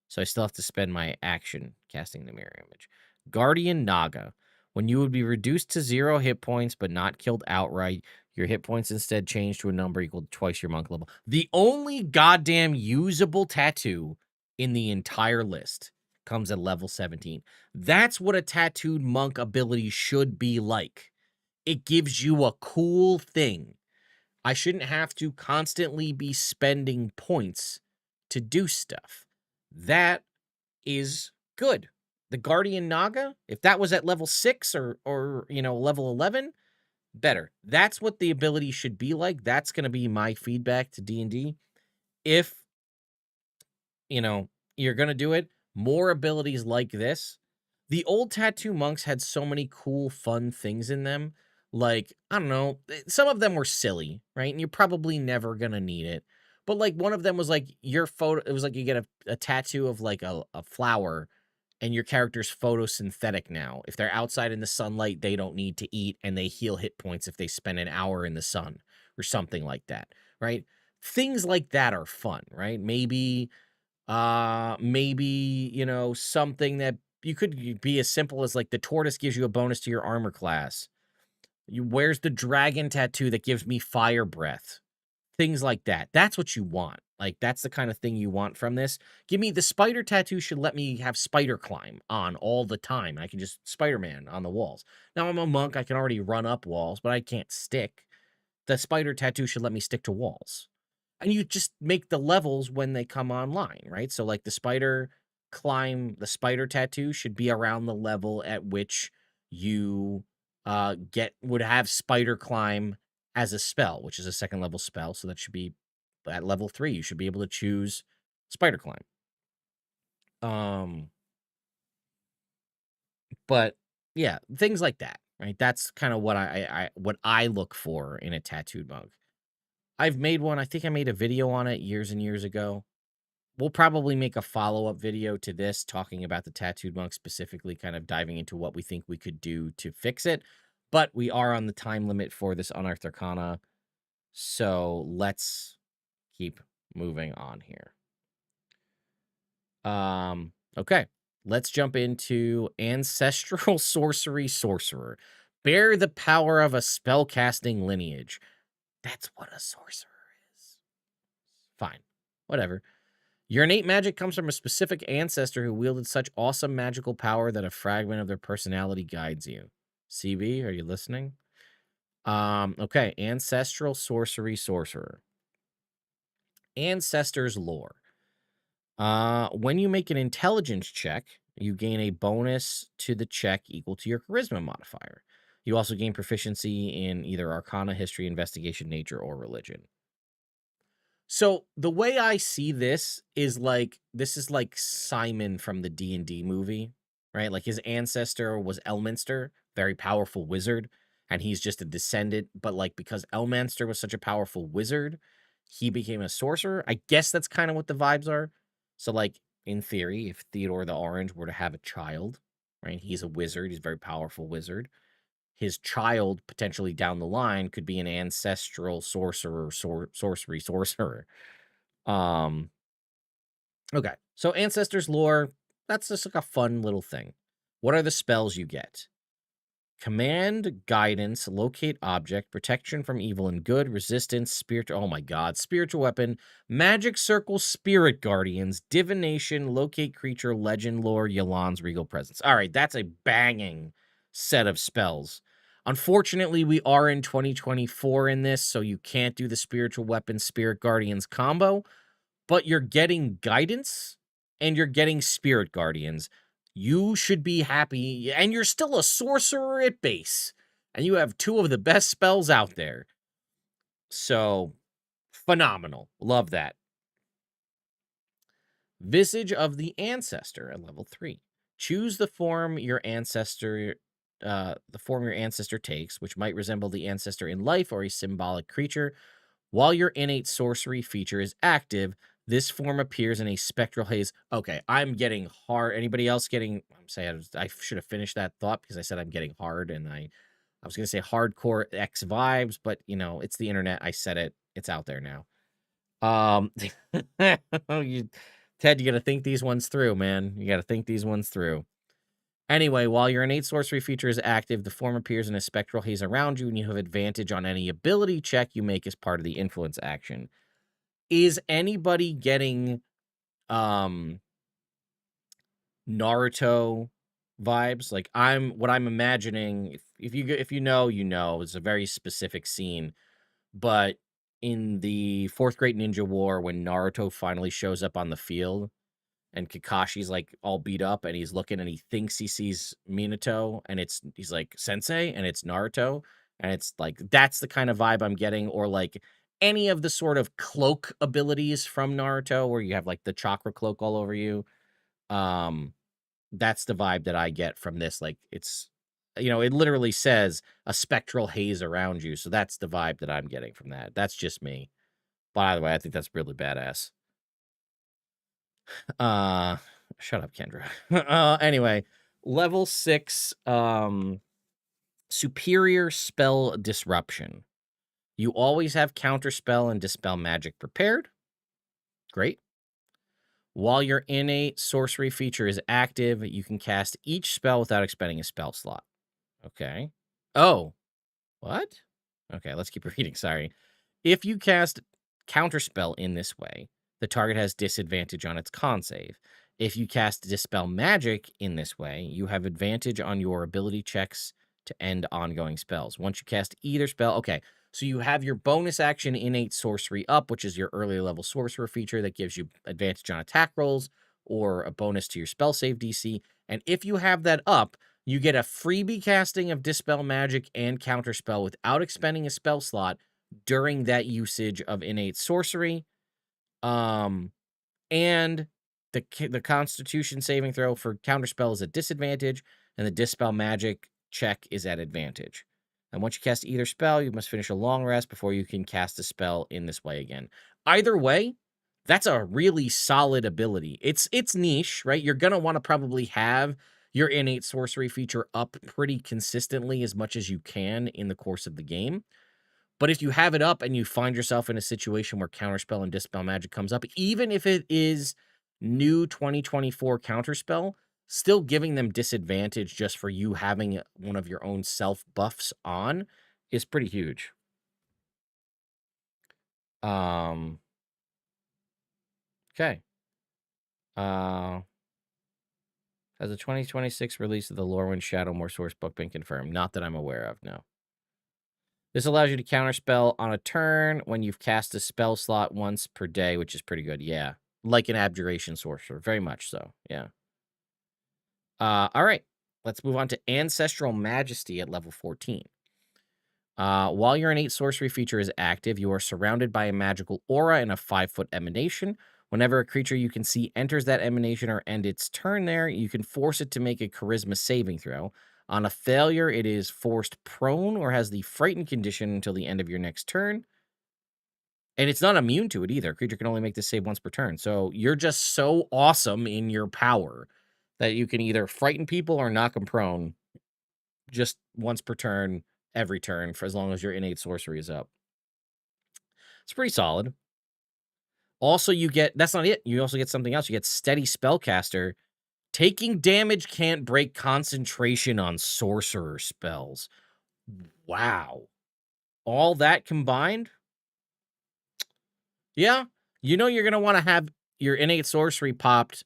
So I still have to spend my action casting the Mirror Image. Guardian Naga. When you would be reduced to 0 hit points but not killed outright, your hit points instead change to a number equal to twice your monk level. The only goddamn usable tattoo in the entire list comes at level 17. That's what a tattooed monk ability should be like. It gives you a cool thing. I shouldn't have to constantly be spending points to do stuff. That is good. The Guardian Naga, if that was at level 6 or level 11, better. That's what the ability should be like. That's going to be my feedback to D&D. If, you're going to do it, more abilities like this. The old tattoo monks had so many cool, fun things in them. Like, I don't know, some of them were silly, right? And you're probably never going to need it. But like one of them was like your photo. It was like you get a tattoo of like a flower and your character's photosynthetic now. If they're outside in the sunlight, they don't need to eat and they heal hit points if they spend an hour in the sun or something like that, right? Things like that are fun, right? Maybe, something that you could be as simple as like the tortoise gives you a bonus to your armor class. Where's the dragon tattoo that gives me fire breath? Things like that. That's what you want. Like, that's the kind of thing you want from this. Give me the spider tattoo should let me have spider climb on all the time. I can just Spider-Man on the walls. Now, I'm a monk. I can already run up walls, but I can't stick. The spider tattoo should let me stick to walls. And you just make the levels when they come online, right? So, like, the spider tattoo should be around the level at which you would have spider climb as a spell, which is a 2nd level spell. So that should be at level 3. You should be able to choose spider climb. But yeah, things like that, right? That's kind of what I look for in a tattooed monk. I've made one. I think I made a video on it years and years ago. We'll probably make a follow-up video to this talking about the tattooed monk specifically, kind of diving into what we think we could do to fix it. But we are on the time limit for this Unearthed Arcana. So let's keep moving on here. Okay. Let's jump into Ancestral Sorcery Sorcerer. Bear the power of a spellcasting lineage. That's what a sorcerer is. Fine. Whatever. Your innate magic comes from a specific ancestor who wielded such awesome magical power that a fragment of their personality guides you. CB, are you listening? Okay, Ancestral Sorcery Sorcerer. Ancestors Lore. When you make an intelligence check, you gain a bonus to the check equal to your charisma modifier. You also gain proficiency in either Arcana, History, Investigation, Nature, or Religion. So the way I see this is like Simon from the D&D movie, right? Like his ancestor was Elminster, very powerful wizard, and he's just a descendant. But like because Elminster was such a powerful wizard, he became a sorcerer. I guess that's kind of what the vibes are. So like in theory, if Theodore the Orange were to have a child, right? He's a wizard. He's a very powerful wizard. His child, potentially down the line, could be an ancestral sorcerer, sorcerer. Um, okay. So ancestors lore, that's just like a fun little thing. What are the spells you get? Command, guidance, locate object, protection from evil and good, resistance, spiritual, oh my god, spiritual weapon, magic circle, spirit guardians, divination, locate creature, legend lore, Yolan's regal presence. All right, that's a banging set of spells. Unfortunately, we are in 2024 in this, so you can't do the spiritual weapon, spirit guardians combo, but you're getting guidance and you're getting spirit guardians. You should be happy, and you're still a sorcerer at base, and you have two of the best spells out there. So, phenomenal. Love that. Visage of the Ancestor at level 3. Choose the form your ancestor takes, which might resemble the ancestor in life or a symbolic creature. While your innate sorcery feature is active, this form appears in a spectral haze. Okay, I'm getting hard. Anybody else getting... I'm saying I should have finished that thought because I said I'm getting hard, and I was going to say hardcore X vibes, but, you know, it's the internet. I said it. It's out there now. Ted, you got to think these ones through, man. You got to think these ones through. Anyway, while your innate sorcery feature is active, the form appears in a spectral haze around you, and you have advantage on any ability check you make as part of the influence action. Is anybody getting Naruto vibes? Like, what I'm imagining, if you know, you know, it's a very specific scene, but in the 4th Great Ninja War, when Naruto finally shows up on the field and Kakashi's like all beat up and he's looking and he thinks he sees Minato and he's like sensei and it's Naruto, and it's like that's the kind of vibe I'm getting. Or like any of the sort of cloak abilities from Naruto where you have like the chakra cloak all over you. That's the vibe that I get from this. Like, it's, you know, it literally says a spectral haze around you, so that's the vibe that I'm getting from that. That's just me. By the way, I think that's really badass. Shut up, Kendra. Anyway, level 6, superior spell disruption. You always have counterspell and dispel magic prepared. Great. While your innate sorcery feature is active, you can cast each spell without expending a spell slot. Okay. Oh, what? Okay, let's keep reading. Sorry. If you cast counterspell in this way, the target has disadvantage on its con save. If you cast dispel magic in this way, you have advantage on your ability checks to end ongoing spells. Once you cast either spell, okay, so you have your bonus action innate sorcery up, which is your early level sorcerer feature that gives you advantage on attack rolls or a bonus to your spell save DC. And if you have that up, you get a freebie casting of dispel magic and counterspell without expending a spell slot during that usage of innate sorcery. And the Constitution saving throw for counterspell is at disadvantage, and the dispel magic check is at advantage. And once you cast either spell, you must finish a long rest before you can cast a spell in this way again. Either way, that's a really solid ability. It's niche, right? You're gonna want to probably have your innate sorcery feature up pretty consistently as much as you can in the course of the game. But if you have it up and you find yourself in a situation where counterspell and dispel magic comes up, even if it is new 2024 counterspell, still giving them disadvantage just for you having one of your own self buffs on is pretty huge. Okay. Has the 2026 release of the Lorwyn Shadowmoor source book been confirmed? Not that I'm aware of, no. This allows you to counterspell on a turn when you've cast a spell slot once per day, which is pretty good. Yeah. Like an abjuration sorcerer. Very much so. Yeah. All right. Let's move on to Ancestral Majesty at level 14. While your innate sorcery feature is active, you are surrounded by a magical aura and a 5-foot emanation. Whenever a creature you can see enters that emanation or end its turn there, you can force it to make a charisma saving throw. On a failure, it is forced prone or has the frightened condition until the end of your next turn. And it's not immune to it either. A creature can only make this save once per turn. So you're just so awesome in your power that you can either frighten people or knock them prone just once per turn, every turn, for as long as your innate sorcery is up. It's pretty solid. Also, you get, that's not it. You also get something else. You get Steady Spellcaster. Taking damage can't break concentration on sorcerer spells. Wow. All that combined? Yeah. You know you're going to want to have your innate sorcery popped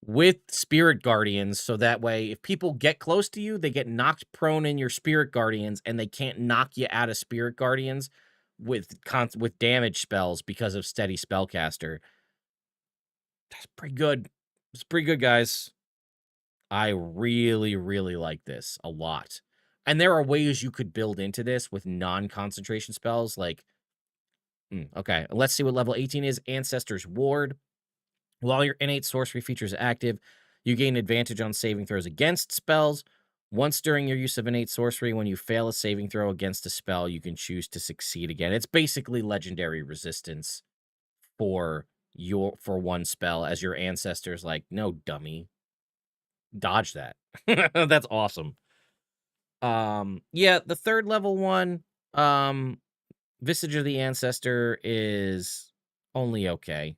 with Spirit Guardians, so that way if people get close to you, they get knocked prone in your Spirit Guardians, and they can't knock you out of Spirit Guardians with damage spells because of Steady Spellcaster. That's pretty good. It's pretty good, guys. I really, really like this a lot. And there are ways you could build into this with non-concentration spells, like, okay, let's see what level 18 is. Ancestor's Ward. While your innate sorcery feature is active, you gain advantage on saving throws against spells. Once during your use of innate sorcery, when you fail a saving throw against a spell, you can choose to succeed again. It's basically legendary resistance for one spell, as your ancestor's like, no, dummy. Dodge that. That's awesome. Yeah, the third level one, Visage of the Ancestor is only okay.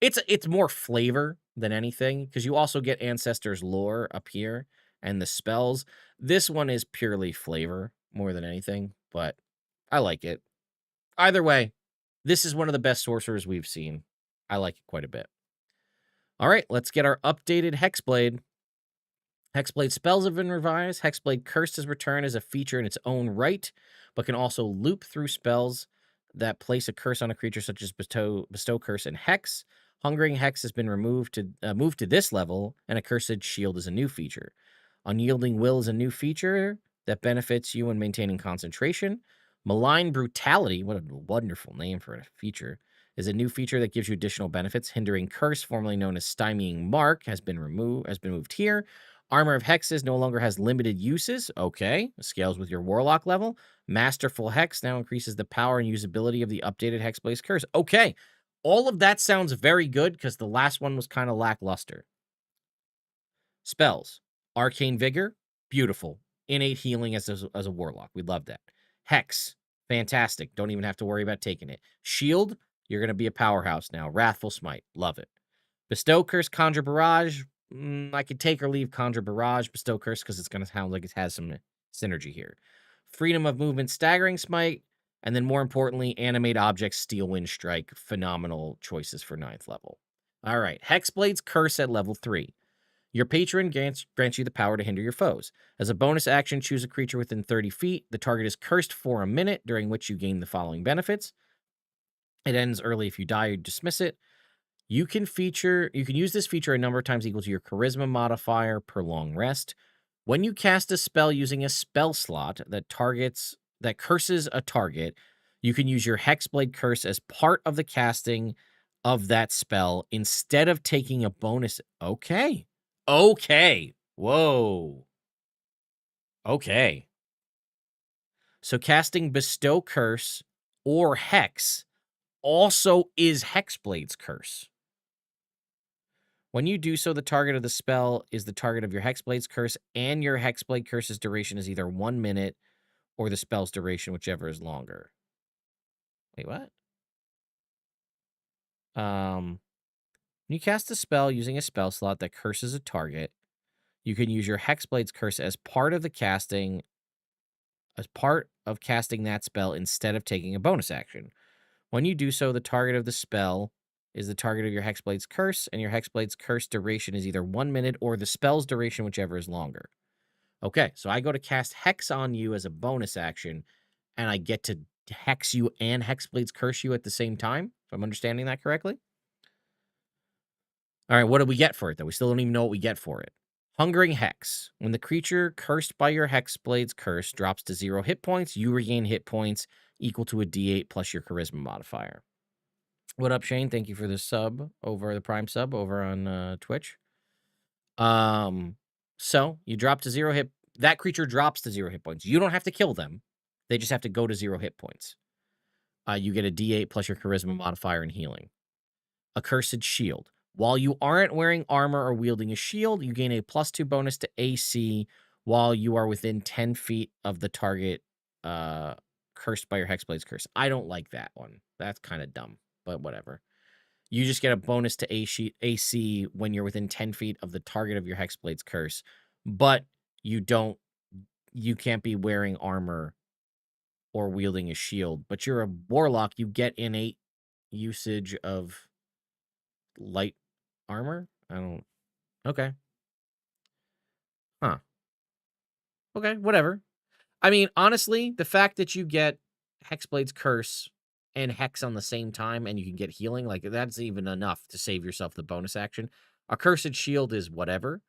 It's more flavor than anything, because you also get Ancestor's Lore up here and the spells. This one is purely flavor more than anything, but I like it. Either way, this is one of the best sorcerers we've seen. I like it quite a bit. All right, let's get our updated Hexblade. Hexblade spells have been revised. Hexblade Cursed has returned as a feature in its own right, but can also loop through spells that place a curse on a creature, such as Bestow Curse and Hex. Hungering Hex has been moved to this level, and Accursed Shield is a new feature. Unyielding Will is a new feature that benefits you in maintaining concentration. Malign Brutality, what a wonderful name for a feature, is a new feature that gives you additional benefits. Hindering Curse, formerly known as Stymieing Mark, has been moved here. Armor of Hexes no longer has limited uses. Okay, scales with your Warlock level. Masterful Hex now increases the power and usability of the updated Hexblade Curse. Okay, all of that sounds very good, because the last one was kind of lackluster. Spells. Arcane Vigor, beautiful. Innate Healing as a Warlock. We love that. Hex, fantastic. Don't even have to worry about taking it. Shield, you're going to be a powerhouse now. Wrathful Smite, love it. Bestow Curse, Conjure Barrage. I could take or leave Conjure Barrage, Bestow Curse, because it's going to sound like it has some synergy here. Freedom of Movement, Staggering Smite, and then more importantly, Animate Objects, Steel Wind Strike. Phenomenal choices for 9th level. All right, Hexblade's Curse at level 3. Your patron grants you the power to hinder your foes. As a bonus action, choose a creature within 30 feet. The target is cursed for a minute, during which you gain the following benefits. It ends early if you die or dismiss it. You can use this feature a number of times equal to your charisma modifier per long rest. When you cast a spell using a spell slot that curses a target, you can use your Hexblade Curse as part of the casting of that spell instead of taking a bonus. Okay. Whoa. Okay. So casting Bestow Curse or Hex also is Hexblade's Curse. When you do so, the target of the spell is the target of your Hexblade's Curse, and your Hexblade Curse's duration is either 1 minute or the spell's duration, whichever is longer. Wait, what? When you cast a spell using a spell slot that curses a target, you can use your Hexblade's Curse as part of casting that spell instead of taking a bonus action. When you do so, the target of the spell is the target of your Hexblade's Curse, and your Hexblade's Curse duration is either 1 minute or the spell's duration, whichever is longer. Okay, so I go to cast Hex on you as a bonus action, and I get to Hex you and Hexblade's Curse you at the same time, if I'm understanding that correctly. All right, what do we get for it, though? We still don't even know what we get for it. Hungering Hex. When the creature cursed by your Hexblade's Curse drops to 0 hit points, you regain hit points equal to a d8 plus your charisma modifier. What up, Shane? Thank you for the Prime sub over on Twitch. So you drop to 0 hit. That creature drops to 0 hit points. You don't have to kill them. They just have to go to 0 hit points. You get a d8 plus your charisma modifier and healing. Accursed Shield. While you aren't wearing armor or wielding a shield, you gain a +2 bonus to AC while you are within 10 feet of the target cursed by your Hexblade's curse. I don't like that one. That's kind of dumb, but whatever. You just get a bonus to AC when you're within 10 feet of the target of your Hexblade's curse, but you can't be wearing armor or wielding a shield. But you're a warlock, you get innate usage of light armor? Okay. Huh. Okay, whatever. I mean, honestly, the fact that you get Hexblade's curse and Hex on the same time and you can get healing, like, that's even enough to save yourself the bonus action. A cursed shield is whatever,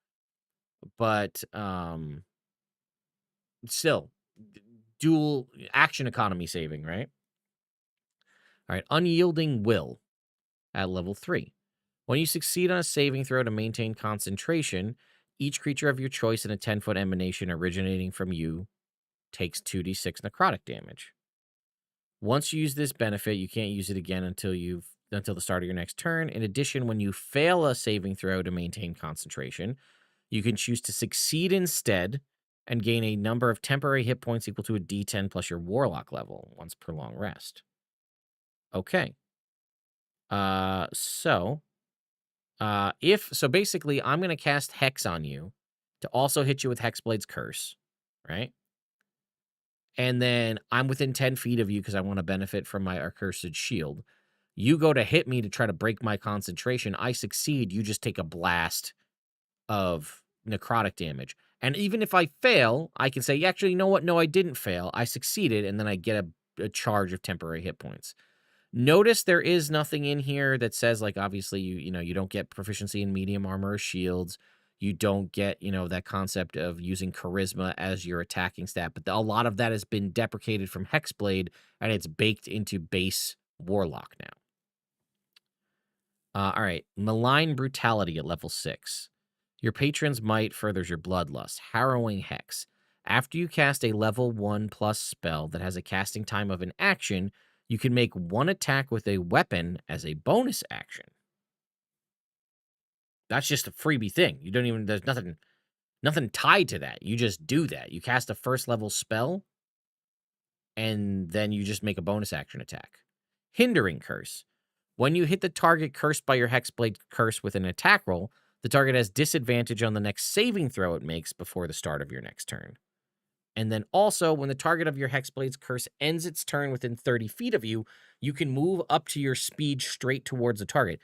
but still dual action economy saving, right? All right, Unyielding Will at level 3. When you succeed on a saving throw to maintain concentration, each creature of your choice in a 10-foot emanation originating from you takes 2d6 necrotic damage. Once you use this benefit, you can't use it again until the start of your next turn. In addition, when you fail a saving throw to maintain concentration, you can choose to succeed instead and gain a number of temporary hit points equal to a d10 plus your warlock level once per long rest. Okay. So basically I'm going to cast Hex on you to also hit you with Hexblade's curse, right? And then I'm within 10 feet of you because I want to benefit from my accursed shield. You go to hit me to try to break my concentration. I succeed. You just take a blast of necrotic damage. And even if I fail, I can say, actually, you know what? No, I didn't fail. I succeeded. And then I get a charge of temporary hit points. Notice there is nothing in here that says, like, obviously, you don't get proficiency in medium armor or shields. You don't get, that concept of using charisma as your attacking stat. But a lot of that has been deprecated from Hexblade, and it's baked into base Warlock now. All right. Malign Brutality at level 6. Your patron's might furthers your bloodlust. Harrowing Hex. After you cast a level 1+ spell that has a casting time of an action, you can make one attack with a weapon as a bonus action. That's just a freebie thing. There's nothing tied to that. You just do that. You cast a first level spell, and then you just make a bonus action attack. Hindering Curse. When you hit the target cursed by your Hexblade curse with an attack roll, the target has disadvantage on the next saving throw it makes before the start of your next turn. And then also, when the target of your Hexblade's curse ends its turn within 30 feet of you, you can move up to your speed straight towards the target.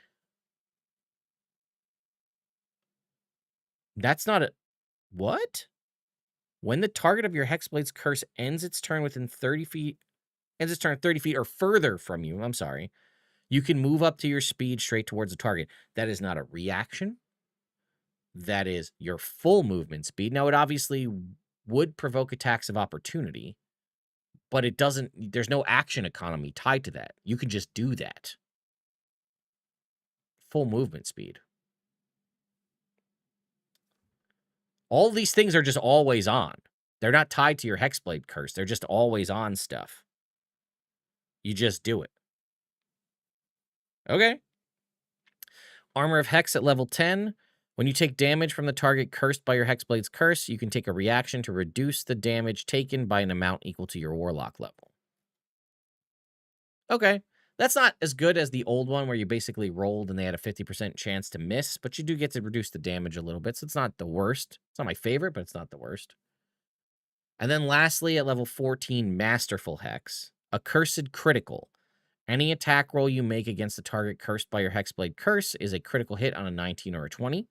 That's not a... What? When the target of your Hexblade's curse ends its turn within 30 feet... Ends its turn 30 feet or further from you, I'm sorry, you can move up to your speed straight towards the target. That is not a reaction. That is your full movement speed. Now, it obviously would provoke attacks of opportunity, but it doesn't, there's no action economy tied to that. You can just do that. Full movement speed. All these things are just always on. They're not tied to your Hexblade curse. They're just always on stuff. You just do it. Okay. Armor of Hex at level 10. When you take damage from the target cursed by your Hexblade's curse, you can take a reaction to reduce the damage taken by an amount equal to your Warlock level. Okay. That's not as good as the old one where you basically rolled and they had a 50% chance to miss, but you do get to reduce the damage a little bit, so it's not the worst. It's not my favorite, but it's not the worst. And then lastly, at level 14, Masterful Hex. Accursed Critical. Any attack roll you make against the target cursed by your Hexblade curse is a critical hit on a 19 or a 20.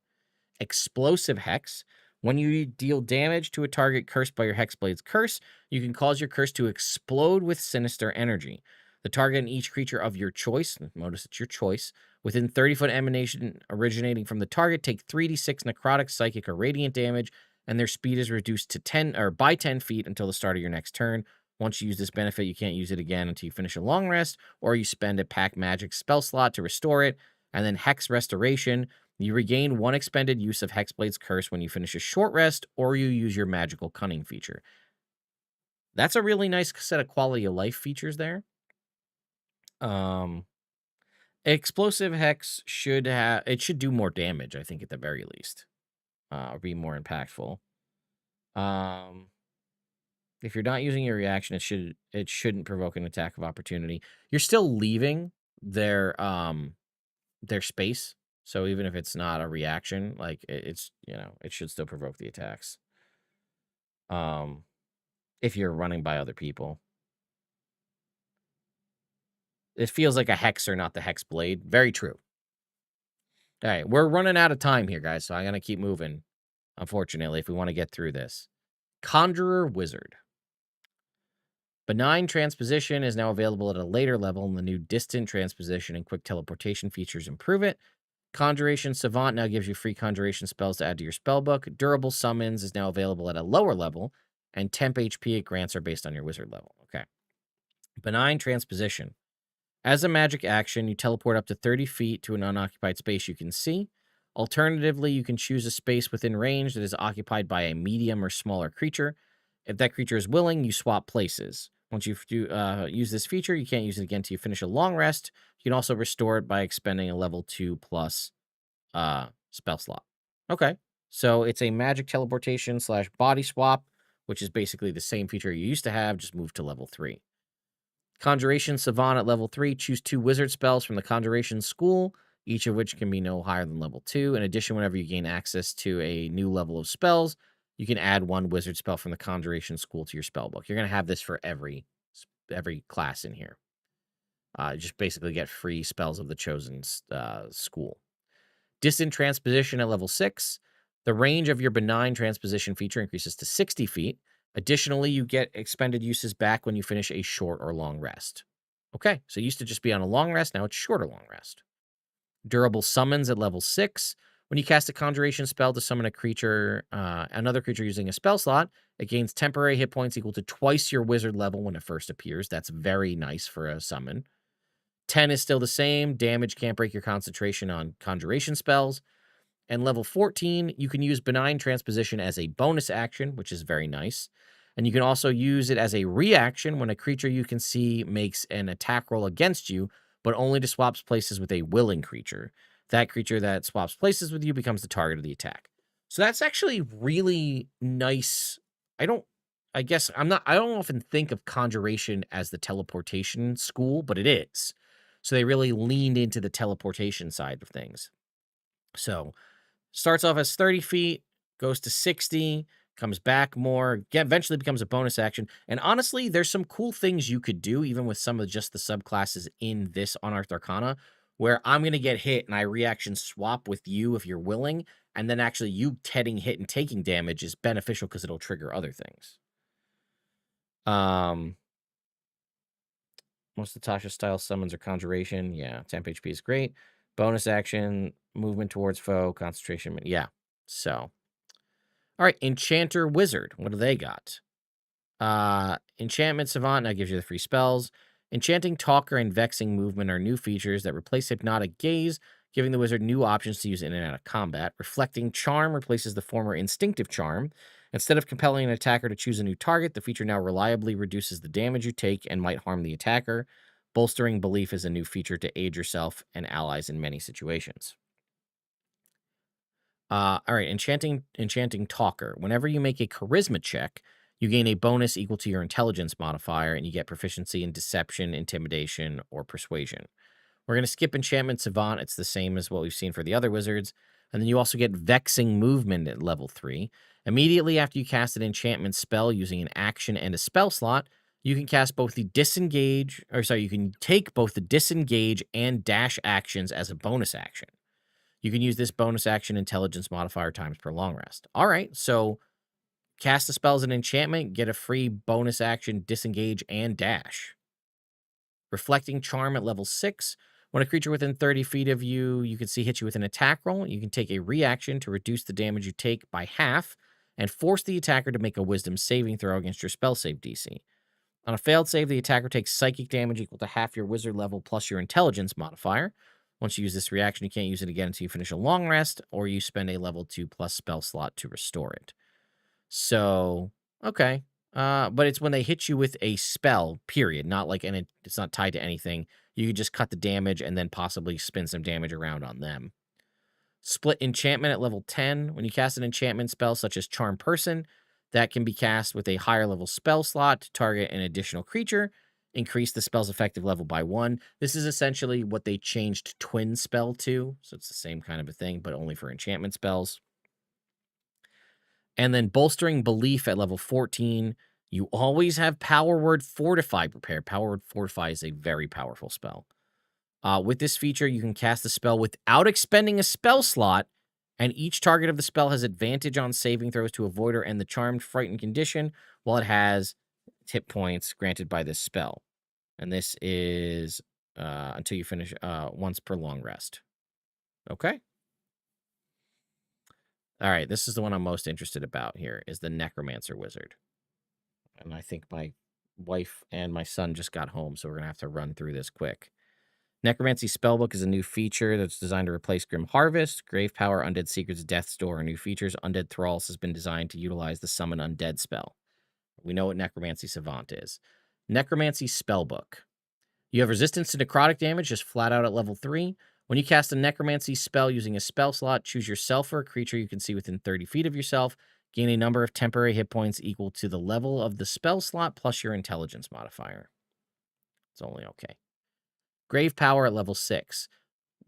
Explosive Hex. When you deal damage to a target cursed by your Hexblade's curse, you can cause your curse to explode with sinister energy. The target and each creature of your choice, notice it's your choice, within 30-foot emanation originating from the target take 3d6 necrotic, psychic, or radiant damage, and their speed is reduced to 10 or by 10 feet until the start of your next turn. Once you use this benefit, you can't use it again until you finish a long rest, or you spend a pack magic spell slot to restore it. And then Hex Restoration. You regain one expended use of Hexblade's curse when you finish a short rest, or you use your magical cunning feature. That's a really nice set of quality of life features there. Explosive Hex should do more damage, I think, at the very least. Or be more impactful. If you're not using your reaction, it shouldn't provoke an attack of opportunity. You're still leaving their space. So even if it's not a reaction, like it's it should still provoke the attacks. If you're running by other people. It feels like a hexer, not the Hexblade. Very true. All right, we're running out of time here, guys, so I'm going to keep moving, unfortunately, if we want to get through this. Conjurer Wizard. Benign Transposition is now available at a later level, and the new Distant Transposition and Quick Teleportation features improve it. Conjuration Savant now gives you free conjuration spells to add to your spellbook. Durable Summons is now available at a lower level, and temp HP it grants are based on your wizard level. Okay. Benign Transposition. As a magic action, you teleport up to 30 feet to an unoccupied space you can see. Alternatively, you can choose a space within range that is occupied by a medium or smaller creature. If that creature is willing, you swap places. Once you use this feature, you can't use it again until you finish a long rest. You can also restore it by expending a level 2 plus spell slot. Okay, so it's a magic teleportation / body swap, which is basically the same feature you used to have, just moved to level 3. Conjuration Savant at level 3. Choose 2 wizard spells from the Conjuration School, each of which can be no higher than level 2. In addition, whenever you gain access to a new level of spells, you can add 1 wizard spell from the Conjuration School to your spellbook. You're going to have this for every class in here. Just basically get free spells of the chosen school. Distant Transposition at level 6. The range of your Benign Transposition feature increases to 60 feet. Additionally, you get expended uses back when you finish a short or long rest. Okay, so it used to just be on a long rest, now it's short or long rest. Durable Summons at level 6. When you cast a conjuration spell to summon a creature, another creature using a spell slot, it gains temporary hit points equal to twice your wizard level when it first appears. That's very nice for a summon. 10 is still the same. Damage can't break your concentration on conjuration spells. And level 14, you can use Benign Transposition as a bonus action, which is very nice. And you can also use it as a reaction when a creature you can see makes an attack roll against you, but only to swap places with a willing creature. That creature that swaps places with you becomes the target of the attack. So that's actually really nice. I don't often think of Conjuration as the teleportation school, but it is. So they really leaned into the teleportation side of things. So starts off as 30 feet, goes to 60, comes back more, eventually becomes a bonus action. And honestly, there's some cool things you could do, even with some of just the subclasses in this Unearthed Arcana, where I'm going to get hit and I reaction swap with you if you're willing, and then actually you getting hit and taking damage is beneficial because it'll trigger other things. Most of Tasha style summons are conjuration. Yeah, temp HP is great. Bonus action, movement towards foe, concentration. Yeah, so. All right, Enchanter Wizard. What do they got? Enchantment Savant now gives you the free spells. Enchanting Talker and Vexing Movement are new features that replace Hypnotic Gaze, giving the wizard new options to use in and out of combat. Reflecting Charm replaces the former Instinctive Charm. Instead of compelling an attacker to choose a new target, the feature now reliably reduces the damage you take and might harm the attacker. Bolstering Belief is a new feature to aid yourself and allies in many situations. All right, Enchanting Talker. Whenever you make a Charisma check, you gain a bonus equal to your Intelligence modifier, and you get proficiency in Deception, Intimidation, or Persuasion. We're going to skip Enchantment Savant. It's the same as what we've seen for the other wizards. And then you also get Vexing Movement at level 3. Immediately after you cast an enchantment spell using an action and a spell slot, you can cast both the you can take both the Disengage and Dash actions as a bonus action. You can use this bonus action Intelligence modifier times per long rest. All right, so cast the spell as an enchantment, get a free bonus action, Disengage, and Dash. Reflecting Charm at level 6. When a creature within 30 feet of you, you can see hit you with an attack roll. You can take a reaction to reduce the damage you take by half and force the attacker to make a wisdom saving throw against your spell save DC. On a failed save, the attacker takes psychic damage equal to half your wizard level plus your intelligence modifier. Once you use this reaction, you can't use it again until you finish a long rest, or you spend a level 2 plus spell slot to restore it. So, okay. But it's when they hit you with a spell, period. Not like, and it's not tied to anything. You could just cut the damage and then possibly spin some damage around on them. Split enchantment at level 10. When you cast an enchantment spell such as Charm Person, that can be cast with a higher level spell slot to target an additional creature. Increase the spell's effective level by 1. This is essentially what they changed Twin Spell to. So it's the same kind of a thing, but only for enchantment spells. And then Bolstering Belief at level 14. You always have Power Word Fortify prepared. Power Word Fortify is a very powerful spell. With this feature, you can cast the spell without expending a spell slot, and each target of the spell has advantage on saving throws to avoid or end the charmed, frightened condition, while it has hit points granted by this spell. And this is until you finish once per long rest. Okay? All right, this is the one I'm most interested about here, is the Necromancer Wizard. And I think my wife and my son just got home, so we're going to have to run through this quick. Necromancy Spellbook is a new feature that's designed to replace Grim Harvest. Grave Power, Undead Secrets, Death's Door are new features. Undead Thralls has been designed to utilize the Summon Undead spell. We know what Necromancy Savant is. Necromancy Spellbook. You have resistance to necrotic damage just flat out at level 3. When you cast a Necromancy spell using a spell slot, choose yourself or a creature you can see within 30 feet of yourself. Gain a number of temporary hit points equal to the level of the spell slot plus your intelligence modifier. It's only okay. Grave Power at level 6.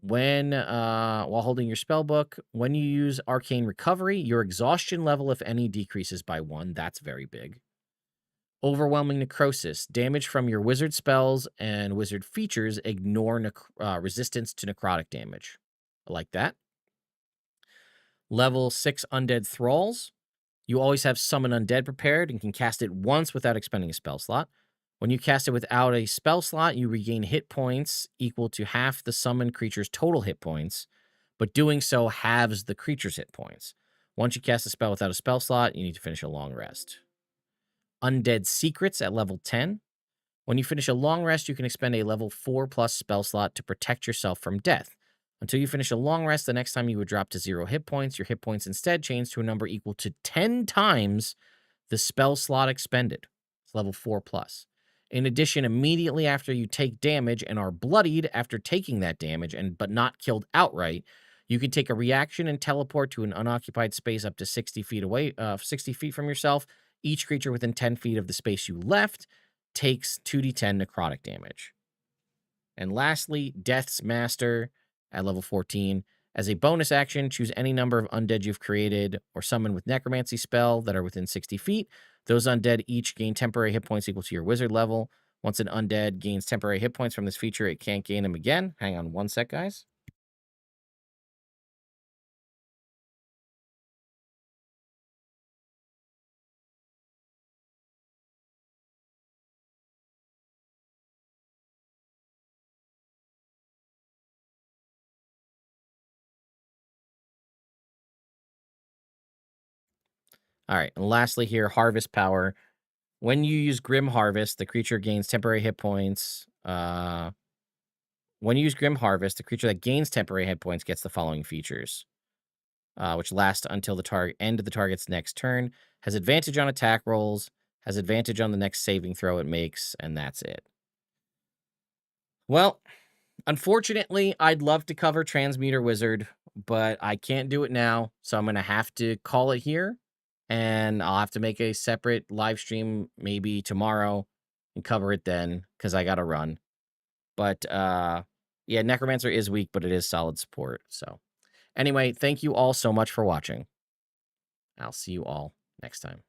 When, while holding your spellbook, when you use Arcane Recovery, your exhaustion level, if any, decreases by 1. That's very big. Overwhelming Necrosis. Damage from your wizard spells and wizard features ignore resistance to necrotic damage. I like that. Level 6 Undead Thralls. You always have Summon Undead prepared and can cast it once without expending a spell slot. When you cast it without a spell slot, you regain hit points equal to half the summoned creature's total hit points, but doing so halves the creature's hit points. Once you cast a spell without a spell slot, you need to finish a long rest. Undead Secrets at level 10. When you finish a long rest, you can expend a level 4+ spell slot to protect yourself from death. Until you finish a long rest, the next time you would drop to 0 hit points. Your hit points instead change to a number equal to 10 times the spell slot expended. It's level 4+. In addition, immediately after you take damage and are bloodied after taking that damage but not killed outright, you can take a reaction and teleport to an unoccupied space up to 60 feet away, 60 feet from yourself. Each creature within 10 feet of the space you left takes 2d10 necrotic damage. And lastly, Death's Master at level 14. As a bonus action, choose any number of undead you've created or summoned with necromancy spell that are within 60 feet. Those undead each gain temporary hit points equal to your wizard level. Once an undead gains temporary hit points from this feature, it can't gain them again. Hang on one sec, guys. All right, and lastly here, Harvest Power. When you use Grim Harvest, the creature gains temporary hit points. When you use Grim Harvest, the creature that gains temporary hit points gets the following features, which last until the end of the target's next turn, has advantage on attack rolls, has advantage on the next saving throw it makes, and that's it. Well, unfortunately, I'd love to cover Transmuter Wizard, but I can't do it now, so I'm going to have to call it here. And I'll have to make a separate live stream maybe tomorrow and cover it then because I got to run. But yeah, Necromancer is weak, but it is solid support. So anyway, thank you all so much for watching. I'll see you all next time.